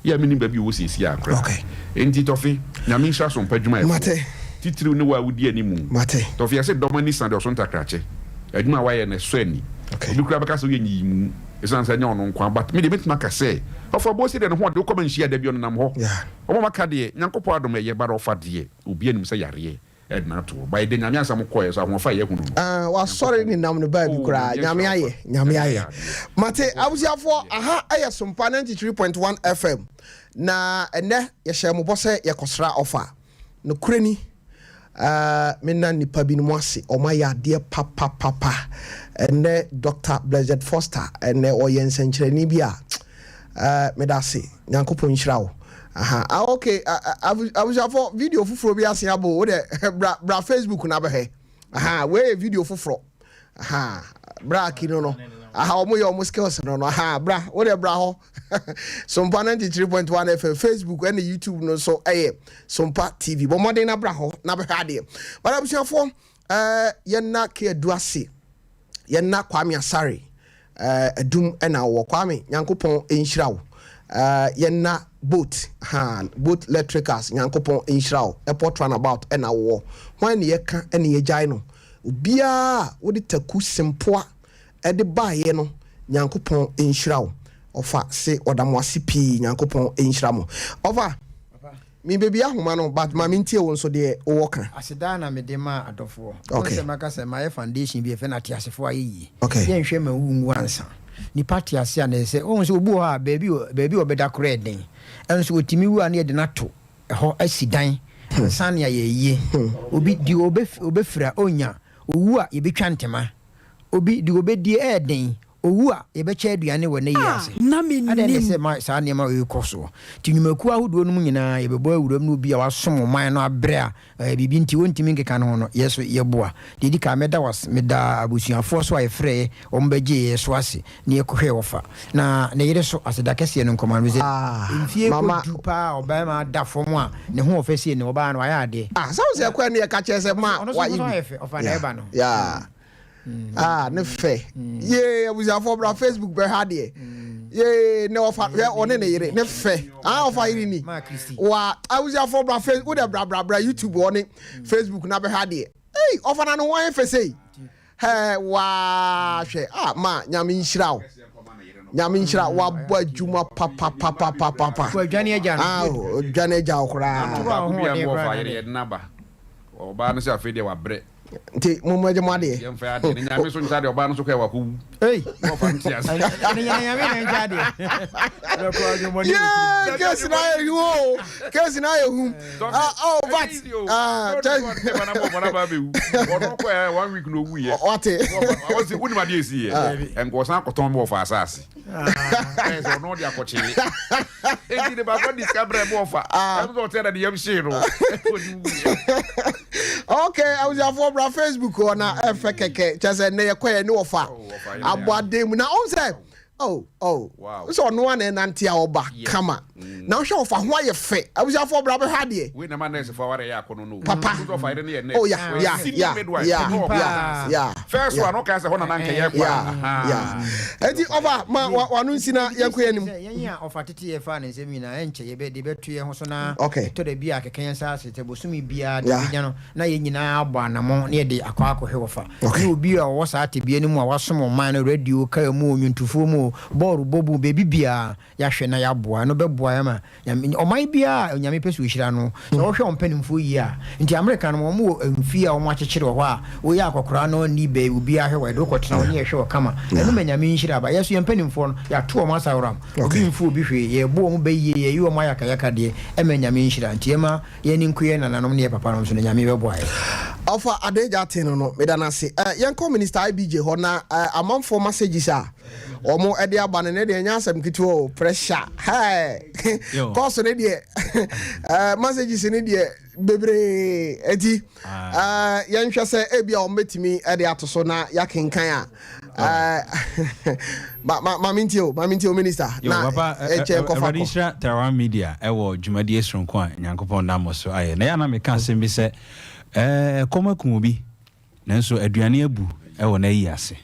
ya Menim baby wo sisi akra okay nti Tofi nyame nhra so mpadwuma e mate titiri ne wa wudi animu mate Tofi ase domani sande o so ntakrache adwuma wa ye ne so ani obi kura baka so ye nyimu esan sa nya ono nkwa but me de metima ka say ofo bo si de no ho de come nhia da bi ono nam ho omo maka de Nyankopɔ adom ye ba do fa de obi anim say yare e na to by de nyame asam koye so ahon fa ye hunu wa sorry ni nam no ba bi kura nyame aye mate abusiafo aha aye sompa 93.1 FM na ene ye hyɛ mo bose ye kosra offer no kurani mena nipa bi no mo ase o ma ya de papa ene Dr. Blessed Foster ene o ye nsenkyerani bi a medase nyankopon nhyira okay abusafo video fufuro bi ase abo wo de bra Facebook na be we video fufuro bra kino no omo ye omo skills no bra wo de bra ho Sompa 93.1 FM Facebook and YouTube no so Sompa TV bo modern na bra ho na be hade but abusafo yenna ke duase yenna Kwame Asare adum na wo Kwame nyankopon enhyira wo yenna boat electricals nyankopon enhyira wo airport runabout na wo when ye ka na ye jai no obia wo de taku sempoa e de baaye no nyankopon enhyira wo ofa se odamwase pi nyankopon enhyira mo over mi baby ahoma no but ma mintie won so de wo ka aseda na me de ma adofo okay se maka se my foundation bi e fe na tiasefo ayi okay ye nhwe ma wu ansa ni party ase na se o so obu ha baby obeda kora den enso otimi wu an ye de nato ho asidan sane ya ye obi di obefira onya owu a ye betwa ntema obi di obedi eden owu a ye becha aduane wo na yase na menim ade se ma sa ne ma we koso tinyumaku ahodo no mu nyina ye bebo awuram no bi a wasom man no abre a bibi nti wontimi nkeka no no yeso ye boa de di ka meda abusuafo so aye frɛ ombeje yeso ase ne ekohwe wofa na ne yere so aseda kese no nkoma no ze mfie ko dupa oba ma da fom a ne ho ofese ne oba no aya ade so se akwa ne ka chese ma wa yi ofa na eba no ne fe ye abusafo bra Facebook be ha de ye ne ofa one ne yire ne fe ofa yire ni wa abusafo bra Facebook wo de bra YouTube one Facebook na be ha de ofa na no wan fe sei wa hwe ma nyame nhyira wa bo adwuma papa ko adwane agya no adwane agya okra ofa yire de naba oba no se afede wa bre nti momaje mo ade yemfa ade ni nyame so ntade oba no so kwa waku mo fantias ni nyame na njade kesi na yehu but bana ba bewu wono kwa 1 week no wu ye ote wosi woni ma de esi ye enko san koton mo fa asase so no dia kochele enti de ba ko discover mo fa so tell de yam shiro okay I was for bra Facebook na efekeke chese ne yekoye ne ofa abwadem na on say wow so no one nantia oba kama na hwe ofa ho aye fe I was for bra be hade we na man nese for ware ya kono no papa so fa ire ne ye yeah first one okay say ho na nanke ye kwa enti over ma wanu nsina yekoye nim yenya ofa tete ye fa ne nsemi na enche ye be de betu ye ho so na to de bia keken sa asete bosumi bia de nya no na ye nyina agba na mo ne de akwa hwe ofa ne obi a wo sa ate bia ni mu a wasom man no radio ka mu onwuntufo mu boru bobu bebi bia ya hwe na ya boa no beboa ya ma oman bia nyame pesu hira no so wo hwe ompanimfo yi a nti America no mo mfi a wo akyekere ho a wo ya akokora no ni be obi a hwe we do kotena wo ne hwe kama eno manyame nhira ba yeso yempanimfo no ya to mo asawram obi mfu obi hwe ye bo mo be ye ye yi mo ayaka de emanyame nhira nti ema ye ni nkuye na nanom ne papa no so nyame beboa ye ofa adeja tin no medana se yanko minister IBJ ho na amanfo messages a omo ede abane ne de nya asem kituo pressure cause ne de messages ne de bebre eti yanhwe se ebia o metimi ede atoso na yakenkan ma mintio minister na Radisha Tawa Media ewo dwumadi esronko a nyankopon na moso aye na ya na me kan sem bi se komaku bi nanso aduane abu ewo na yi ase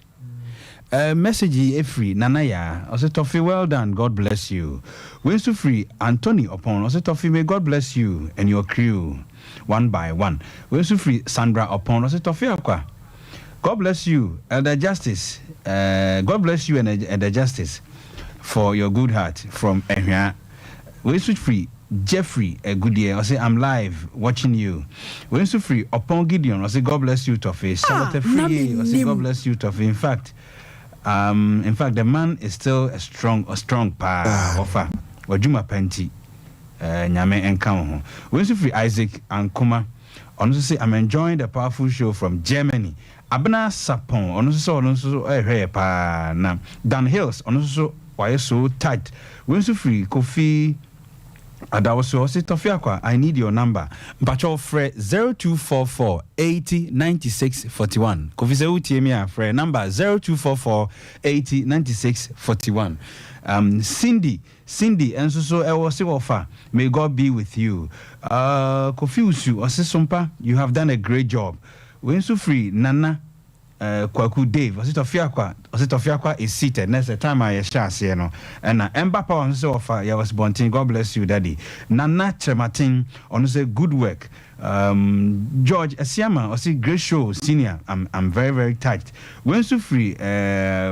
message free nana ya ose Tofi well done, God bless you. We so free Anthony upon ose Tofi, may God bless you and your crew one by one. We so free Sandra upon ose Tofiakwa, God bless you. Elder Justice, God bless you and Elder Justice for your good heart from Ehia. We so free Jeffrey, a good year. I say I'm live watching you. We so free upon Gideon. I say God bless you, Tofi. Senator Free. I say God bless you, Tofi. In fact, the man is still a strong offer. Wajuma Penti, Nyame Enkaho. We so free Isaac and Kuma. Honestly, say I'm enjoying the powerful show from Germany. Abna Sapon. Honestly, pa na Dan Hills. Honestly, why so tight. When so free coffee. And I was so Tofiakwa, I need your number. Mpacho fre 0244 80 96 41. Kofi se utiemia fre number 0244 80 96 41. Cindy, and so I was offer. May God be with you. Kofi Usu, Osisumpa, you have done a great job. When so free, Nana. Kwaku Dave, Tofiakwa is seated. Next the time I shall say no. And Mbapa on so offer, I was bonting. God bless you, Daddy. Nana Chematin on say good work. George Asiama, I see great show, senior. I'm very, very tight. When so free,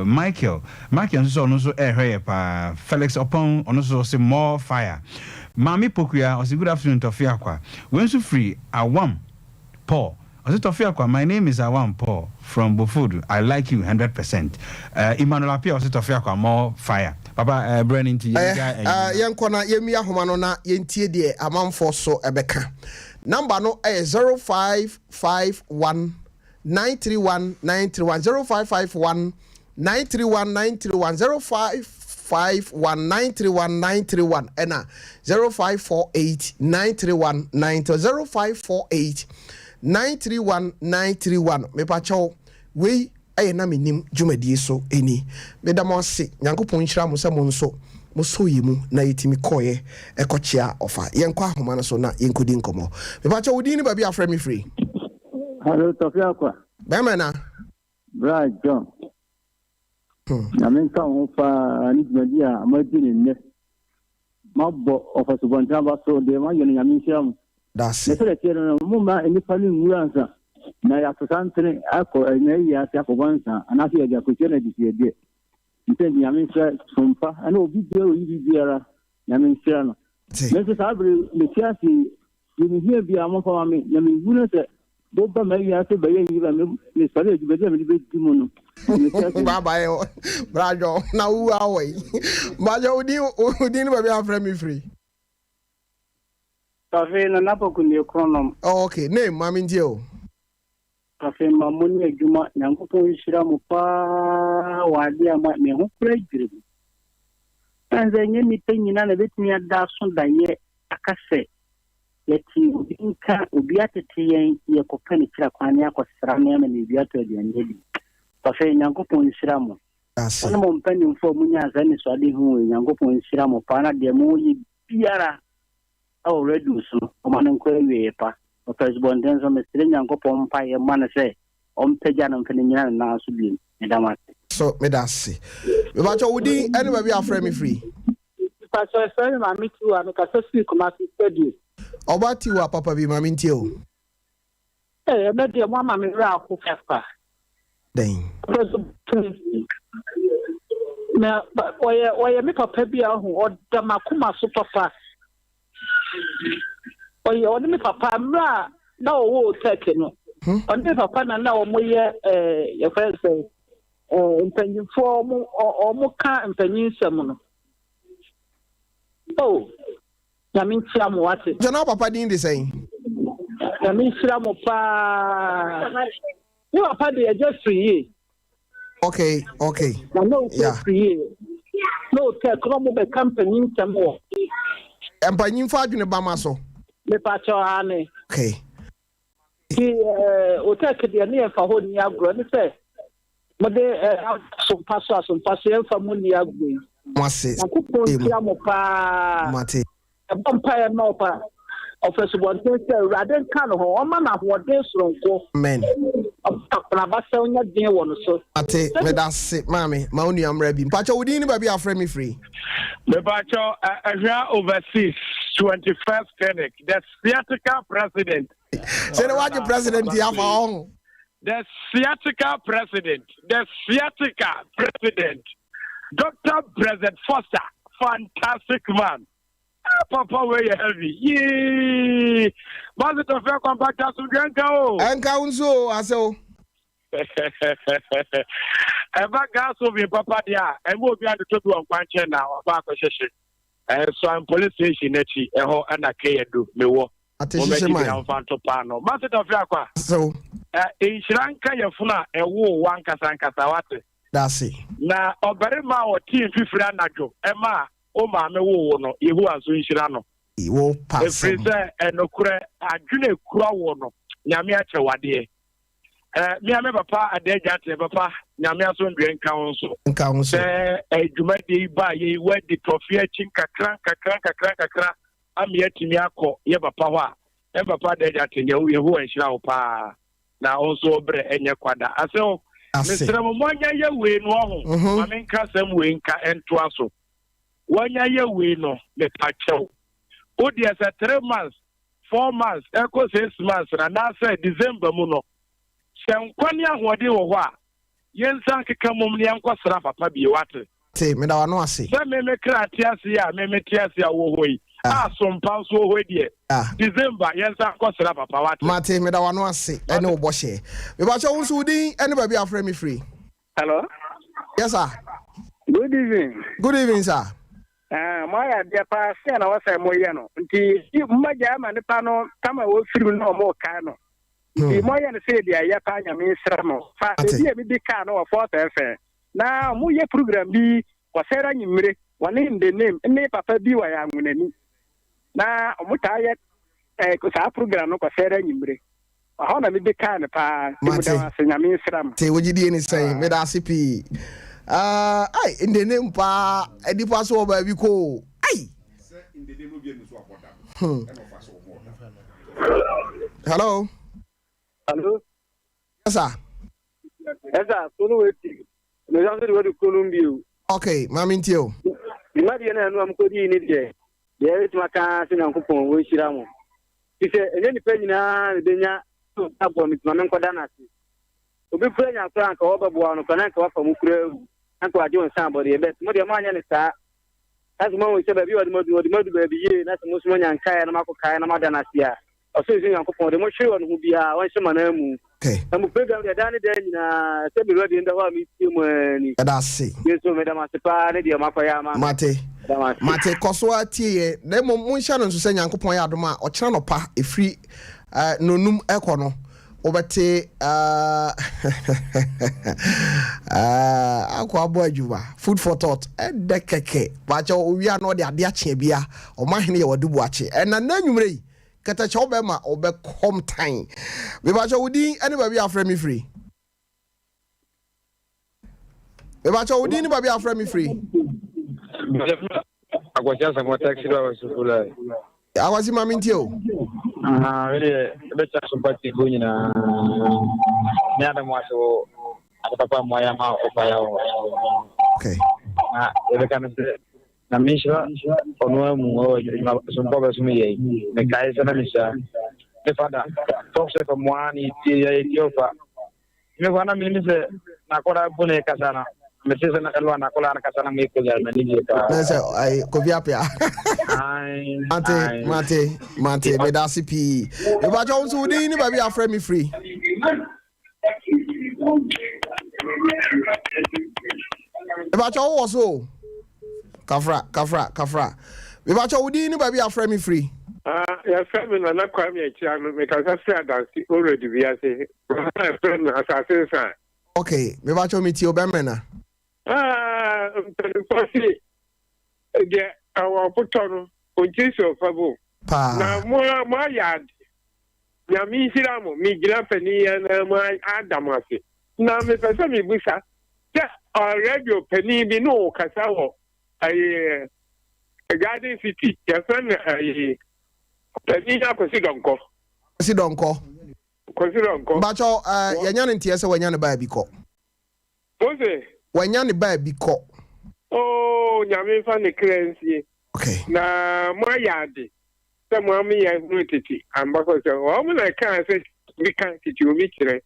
Michael also pa Felix upon also say more fire. Mami Pokuya, I say good afternoon, Tofiakwa. When so free, Awam Paul. Tofiakwa, my name is Awam Paul from Bofudu. I like you 100%. Emmanuel Apia, Tofiakwa, more fire. Papa, Brennan to you. Yankwana, Yemia Humanona, Yentie de Amam for so Ebeka. Number no 0551 931 931 0551 931 931 0551 931 931 and 0548 931 931 0548 931 931 me pacho we na menim dwumadi so eni me da mo se nyankopon hira mo se mo nso mo so yimu na yetimi koye ekochia ofa yenkwa ahoma no so na yenkodi nkomo me pacho wodi ni ba bia frame free. Hello Tofiakwa. Bemena Bra John. Na men ka ho fa ni dwumadi a amadini ne mabbo ofa so bonta ba so de ma yene nyamin hira. That's it. Muma any funny answer. Now, you have to answer. I call a year for once, and I feel the opportunity to get. You think Yamin said, Sumpa, I know video, Yamin Serna. Mrs. Abri, the Chassis, you hear be a month for me. Yamin, you say, Boba may have to be even Miss Palais, but then we be Timono. Bye, Brajo, now who are we? Majo, didn't have frame free. Cafe na napo kunye chronom. Oh, okay. Name mami ndio. Cafe mamuni ejuma nyangupo ishira mupa wadi ama me ho prejiri. Tanze nye mipe nyina na betimi ada so da ye akase. Yeti ubinka ubiatete ye kopani kira kwani akosra na me ne biato ade anyedi. Cafe nyangupo ishira mu. That's it. Ono mpani mfo munya azani so ade hu nyangupo ishira mu pa na de mu yi biara. Already so man kwere pa o president enzo mestre nyanko pompa ye man say on peja na mfanya na so bi medama so medasi me ba cho wudi anyway we are frame free pastor say ma mitu anu ka so speak ma study obati wa papa bi ma mintie o me de mo ma me ra ko fefa den me oye me papa bi ahu o da makuma so papa oye oni mi papa mra na owo take no oni papa na omo ye ye fese mpanyinfo omo ka mpanyinsem no oh na min tia mo wate jona papa din de say na min tia mo pa ni papa de just free okay na no free no take no mo be company nsem wo empanyinfo adwene ba maso me pacho ane okay o take de ne fa ho ni agro ni se mo de so paso en fa mo ni agro mase ko ti amo pa mate empire no pa office bon se raden kan ho o ma na ho de soronko men na ba se onya din wo so ate me da se mami ma onu amra bi pacho wodi ni ba bi afre me free the pacho ahia overseas 21st clinic the theatrical president say the what president ya fa on the theatrical president Dr. President Foster fantastic man. Papa, where you heavy? Yee! Mas it of your compact as to Ganko. And Council, I saw. Ever gas over Papa, dear, and we'll be at the top of one chair now about a session. So I'm police station, and I can't do me walk. Attention, my Fanto Pano. Mas it of your so in Sri Lanka, your funa, and woo one Casancasawate. That's it. Na obarima o team fifira najo ema o ma me wo no yehu aso nhira no. Wo pass. Efrese enokure adwene kura wo no. Nyame ache wade. Me ame papa adeja te papa nyame aso ndwe nka wonso. Nka wonso. Dwumade ba ye wedi Tofiakwa kakra am yetimi akọ ye papa ho a. Papa adeja te yehu nhira wo pa. Na also bre enye kwada. Aso Mr. Monya ye we no ho. Ma men ka sam we nka ento aso. Wonya ye we no me pachew. O dia say 3 months, 4 months, eko 6 months na say December mu no. Se nkwani ahode wo ho a. Yensan keka mom ne yankosra papa bi wate. Te me da wano ase. Se me krati ase ya, me tiase ya wo hoyi. Sompa so ho die. December yensan kosra papa wate. Mate me da wano ase ene wo bohye. Me ba cho unsu din ene ba bi afre me free. Hello? Yes sir. Good evening. Good evening sir. My dear pa se na wasa moye no. Nti mmaja ma ne pa no kama wo firi no mo ka no. Nti moye ne se dia ya pa nya me sra no. Fa e bi ka no for FM. Na mu ye program bi wasera nyimire wane in the name ne papa bi wa ya ngunani. Na omuta ye ko sa program no wasera nyimire. Aho na me bi ka ne pa mu da wasa nya me sra mo. Te wogidi ni say me da sipi. Ai in the name pa edipa so ba bi ko ai in the name obi so aboda hello yes sir solo weti no yanso de wodi Colombia okay mami ntio imadi na anu am ko di ni de ye tuma ka se na nkopon wo hira mo ti se enye ni pe nyina de nya abo mi tuma men ko dana si obi pre nya so anka wo babo anu kana ka wa fa mu kure anko aje on sambo de bet mo de ma anya ne sa asmo wo se ba bi wodi modu ba bi ye na so mo nya nka na mako kai na madana sia o so yin anko pon de mo hwe won hu bia won hye mana mu na mo program de dane de nyina se bi rodi nda ho mi ti mo ni da se yeso me da ma se pa ne de makoya ma mate koso atie na mo hya no so se nyankopon ya adoma o kira no pa efri nonum ekono obete akwa abo ajuba food for thought de keke bacha owia no de ade ache bia o mahene ye wadubu ache na nanwumre kata cha obema obekom tan we bacha wudi ene ba bia afra me free we bacha wudi ni ba bia afra me free agwacha sa mo taxi do so kula awasi mami ntio vile becha sumpati kunyina nyada mwaso atapapa moya ma opa yao okay ile kana na misha onwa mu sumpa basumi yai me kai sana misha te fada tokse kwa mwani ti ya Ethiopia me wana mimi se nakora bune kasana mesese na elwa nakola na kasana mwiko ya maniji ka nese ai koviapia mate me da sipi e ba jo nso di ni ba bi afre me free e ba jo wo so kafra e ba jo di ni ba bi afre me free ya family na kwa me chia no me ka say dance already we are say friend assassin sa okay me ba jo me ti obemena pasi de awa putono onjeso fabo na mo yad ya mi hiramo mi gira pani na mo adamase na me pesa mi busa ya radio pani bi no kasa ho ai garden city ya san ai pani ya ko sidonko bacho yanya ne ntie se wanya ne ba bi ko Ose wanya ne ba bi ko oh nyame fa ne clearance okay na mo yade se mo am ya hu titi ambako se o mo na kan se bi kan titi o mi kire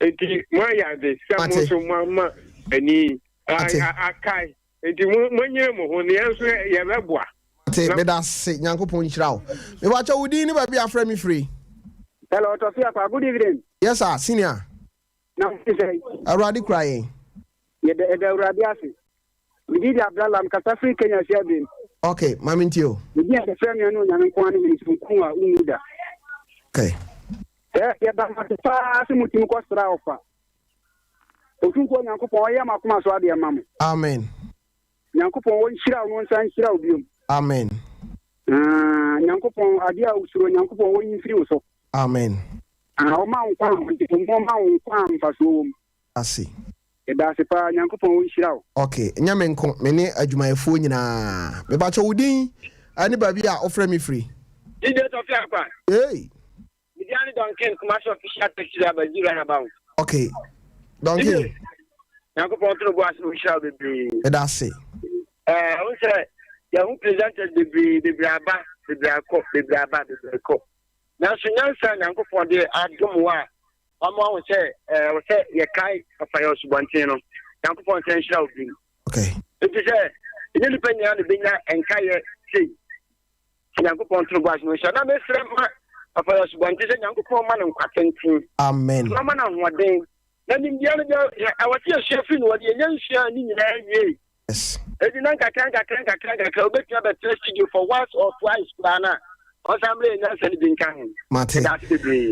enti mo yade se mo so mo ma ani akai enti mo nyere mo ho ne enso ye beboa ate me da se nyankopon nchirawo me ba cha wudi ni ba bi afra me free. Hello Tofiakwa, good evening. Yes sir, senior. Now say Aradi crying. The Aradi asi. We did Abdallah Mkatafi Kenya Shabin. Okay, mamintio. We did the friend you know nyamin kwani ni kunwa unida. Okay. Ya ba matifa asimuti mko stra ofa. Otunko Nyankopɔn ɔyɛ makoma so ade ma mo. Amen. Nyankopɔn won hyira wo nsan hyira wo biom. Amen. Nyankopɔn ade a usuro Nyankopɔn won yimfiri wo so. Amen. O ma wo kwa mfaso wo. Asi. Eda se pa Nyankopɔn won hyira wo. Okay, nyame nko me ne adwumayefo nyina. Me ba cho wudin ani ba bi a ofre me free. Ide Tofiakwa. Hey. Midiani Duncan commercial official picture about you and about. Okay. Duncan. Nyankopɔn tro bo aso hyira bebre. Eda se. Wo say who presented the braba, the brako, the braba, the brako. Now, so Nansan, Uncle for the Adumwa, Mama say, Yakai, a fire subantino, Uncle for intentional. Okay. It is a independent on the Bina and Kaya say, Uncle Ponto was no shall not be a fire subantino, Uncle for man and Quatin. Amen. Mama on one day. Then in the other, I was here chefing what the young share in. Yes. I didn't you for once or twice, Plana. Or somebody else had been coming. Mate.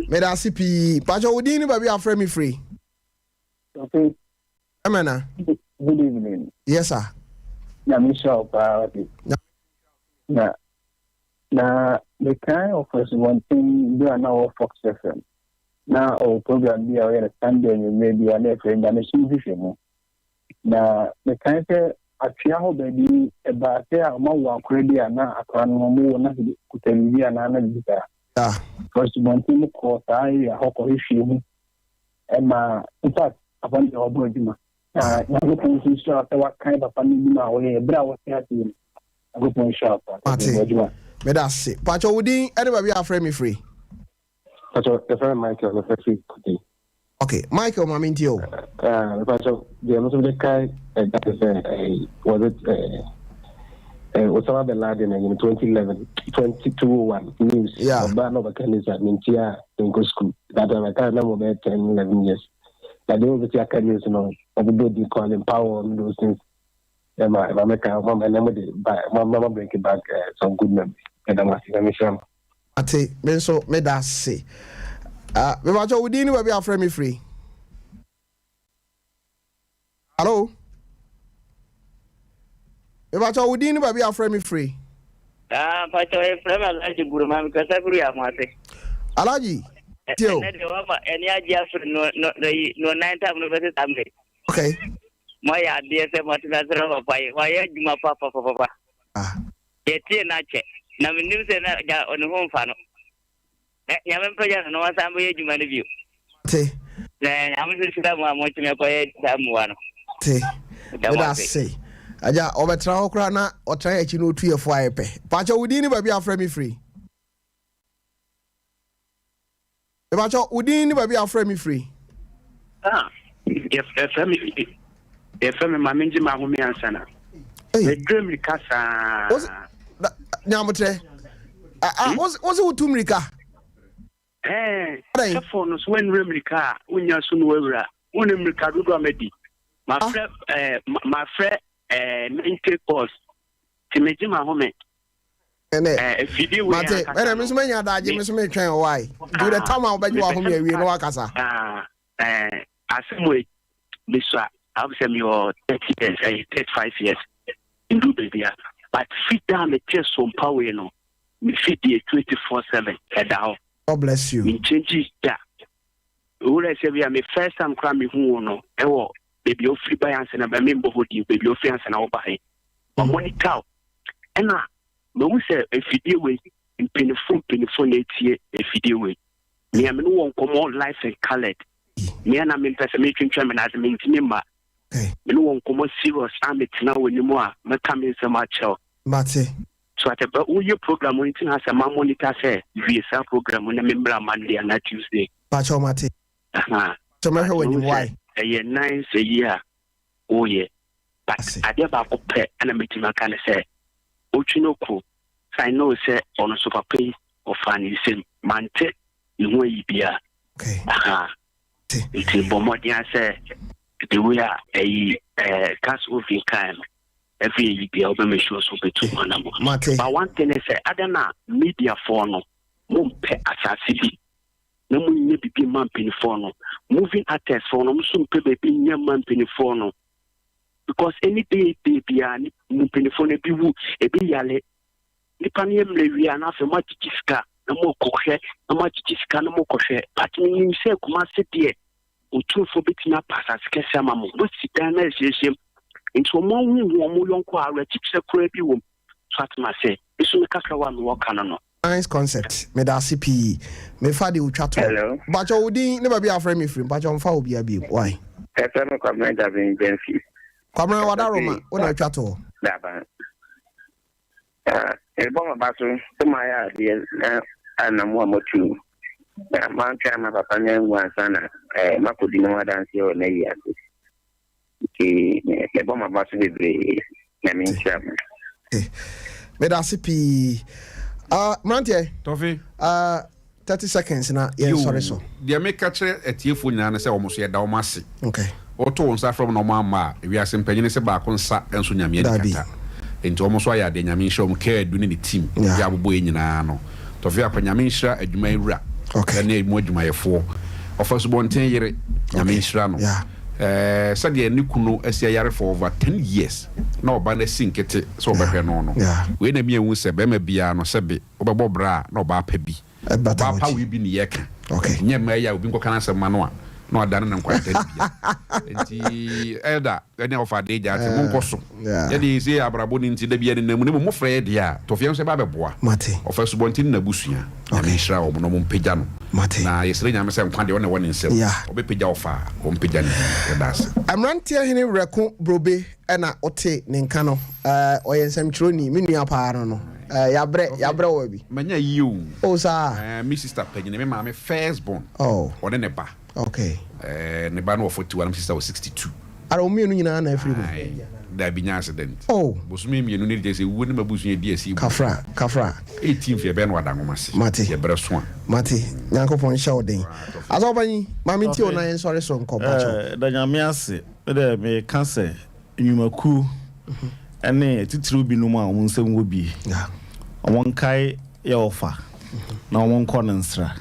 May I see P. Pacho Udini, but we are frame free. Okay. Amena. Good evening. Yes, sir. Yeah, Michelle, now, the kind of person one thing you are now Fox FM. Now, our program be aware Sunday and maybe an FM and a vision. Now, the kind of atwea ho baby eba se a ma wo akoredi ana akran no mo na kutanibi ana na bita first month mo ko sai a hoko hwie mu e ma in fact upon the obo aduma na go pon so sure that what kind of family ma wo e bra wo se ati go pon sure aduma me da se pacho wudin anybody afre me free pacho the friend Michael the free kuti. Okay, Michael Mamintio. The most of the guy that is was it Osama bin Laden in 2011, 2201 news. Yeah. Ban of a candidate Mintia in go school. That I can't remember about 10, 11 years. That they over the news, you know, everybody calling power and those things. My make my mama bring it back some good memory. And I'm asking sure. Ate, me so me da say. Me wacho wudi ni baby afre me free. Hello. Me wacho wudi ni baby afre me free. Pacho e frame Alaji Buruma because every amate. Alaji. Tio. Any idea for no 9 time no better time. Okay. My idea say what na zero pai. Why juma papa. Yeti na che. Na minim se na ja on home fa no. Nyame mpaja no wasambo ye juma ne bio. Te. Na nyame se sida mo amochi me ko ye tamu ano. Te. Eda say. Aja obetra okra na otra echi no tu yefo ayepe. Pacho wudi ni baby afre me free. E pacho wudi ni baby afre me free. If FM mamenji mahumi ansana. The dream likasa. Nyamotre. What's it utumrika? Phone so when remrika unya sunu wura. Unimrika do amedi. My friend 90 course. Timeji mahome. Video we are Miss Manya Daji, Miss May train why. Do the time I'll bet you are home here, we know Akasa. Asimwe Biswa, I've seen your 30 years, 35 years. In do baby, but fit down the chest some power, you know. Me fit the 24/7 head out. God bless you. Me change that. Ura say we are me first time cry me who no. Ewo baby o free buy answer na me mbo hodi baby o free answer na obai. Money cow. Ena me wu say e fidie we in penifo na etie e fidie we. Me am no won come life and colored. Me na me pese me twintwa me na de me ntimi ma. Me no won come serious amit na woni mu a me ka me se ma chel. Mate. So at a your program when it has a monitor say visa program when I remember Monday and not Tuesday. Pacho Mate. So when you why? A year 9 a year. Oh yeah. But I never compare and I meet my kind of say. Ochinoku. I know say on a super pay or funny same mante in way be a it's in Bomodia say the way a cast of kind. Every year be able to show so betu manamo. But one thing is say adana media for no mumpe asasibi. No mu nye bibi man pin for no moving artists for no some people be near man for no because any day be an penifone be woo a be yale nipanium levi and after much chiska no more coche no much chiska no more coche but you say kuma sit here o two for bit na pass as kesama mo but sit down as you into more who young kwa chips a crabby womb so at my say it's on the castle one walk no nice concept me da CP me fa de utwato hello but you wouldn't never be afraid me free but you fa obi abi why FM comment have been benefit kwamra wada roma wona utwato daba ebon baso to my idea na mo amotu na man kama papa nyanwa sana makodi no wadanse o na yi ase ki ebon baso bebre na min chama me da CP Mrantie Tofi 30 seconds na yeah sorry so dia make catcher etiefo nyina na se omoso ye da omase okay oto nsa from no mama wi ase mpanyine se ba ko nsa enso nyame edikata enti omoso ya de nyame nhye om ka adu ne team ya bobo nyina no Tofiakwa nyame nhye adwuma ewura okay na emu adwuma yefo ofaso bonten yere nyame nhye no said ye nikuno asia yare for over 10 years na oba na sinkete so obehwe no we na mi enwu se be ma bia no sebe obebo bra na oba pa bi ba pa we bi ni yeka okay nye ma ya obi nkokana se ma no a na odane na nkwata bia enti elda ene ofa de ja te mon koso ye de se abrabo ni nti da bia ni namu ne mo frɛ de a Tofiakwa se ba beboa mate ofa so bontin na busua na me hira o no mo mpagya no mate na yesre nyame se nkwa de one won nsem obepagya ofa o mpagya ni das amrantie hene reko brobe na ote ne nka no oyensem chironi me nua pa no yabre wo bi manya yiu o sa me sister pagine me ma me first born one ne ba okay ne ba no 41 my sister was 62 ara o mienu nyina na afiri mu da bi nya accident bosumi mienu ne de se wo ne mabusu ye die si kafra 18 fe be no adangomase mate ye bre so mate nyankopon hya odin azobanyi mami ti ona yen sori so nko pacho da nyame ase de me kanse nyumaku ene titiri bi no mu a won nsem wo bi won kai ye ofa na won kɔ nsra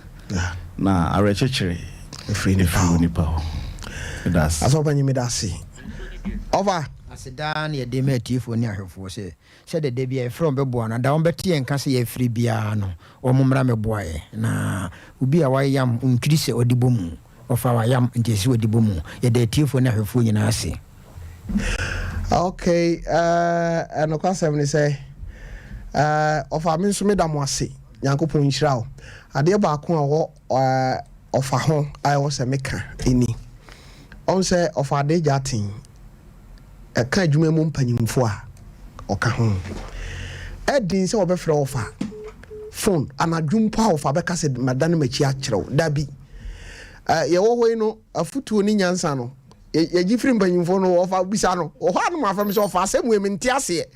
na arechechere free ni pa das azobanyi me dasi over aseda na ye de matifo ni ahwefo se de de bia from bebo na da on beti enka se ye free bia no o momra meboae na ubi a wayam untwiri se odibo mu ofa wayam ntesi odibo mu ye de tifo ni ahwefo nyina ase okay no kwasem ni say ofa me nso me da mo ase yankopon nhira o ade ba ko a wo ofa ho ai wo se meka eni on se ofa de jatin ka adwuma mu mpanyimfo a oka ho edin se obefrɛ ofa phone anadwumpo a ofa beka se madane machi akyerew dabi ye wo hoi no afutuo ni nyansa no ye gifiri mpanyimfo no ofa bisa no o ha no mafam se ofa asemu mente ase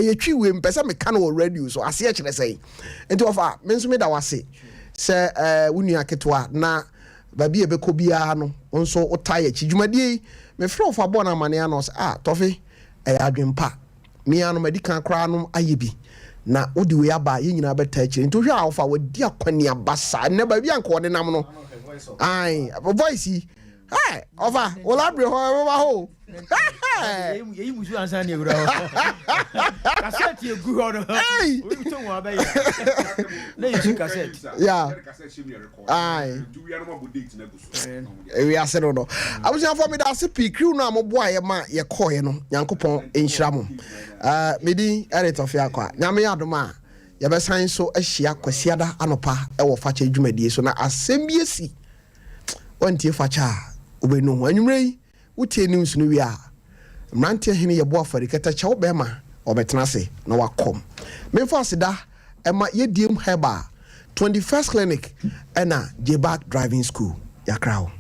ye twiwe mpese meka no radio so ase kyerɛ sei enti ofa me nso me da wase se wunu aketwa na babi ebeko bia no nso otaye chidwumadie me frɛ ofa bɔ na mane ano se Tofi adwempa me anu medika kra no ayebi na odi we aba ye nyina beta akire nto hwe a ofa wadi akwani abasa ne ba bia nka ode nam no ai voice ofa olabre ho ye musu ansa ne ewura ho cassette egu ho no o to won abaye na you cassette ai we are said no abusia for me da se crew no amoboa ye ma ye koye no yankopon enhira mo medi Tofiakwa nyame adoma ye be san so ahia kwasiada anopa e wo facha dwumadie so na asem bi esi ontie facha obenu anwumrei utie news no wi a mrantie hene ye bo afarikata cha wo be ma obetena se na wakom memfa aseda e ma ye diem heba 21st clinic ena J-Back driving school yakrao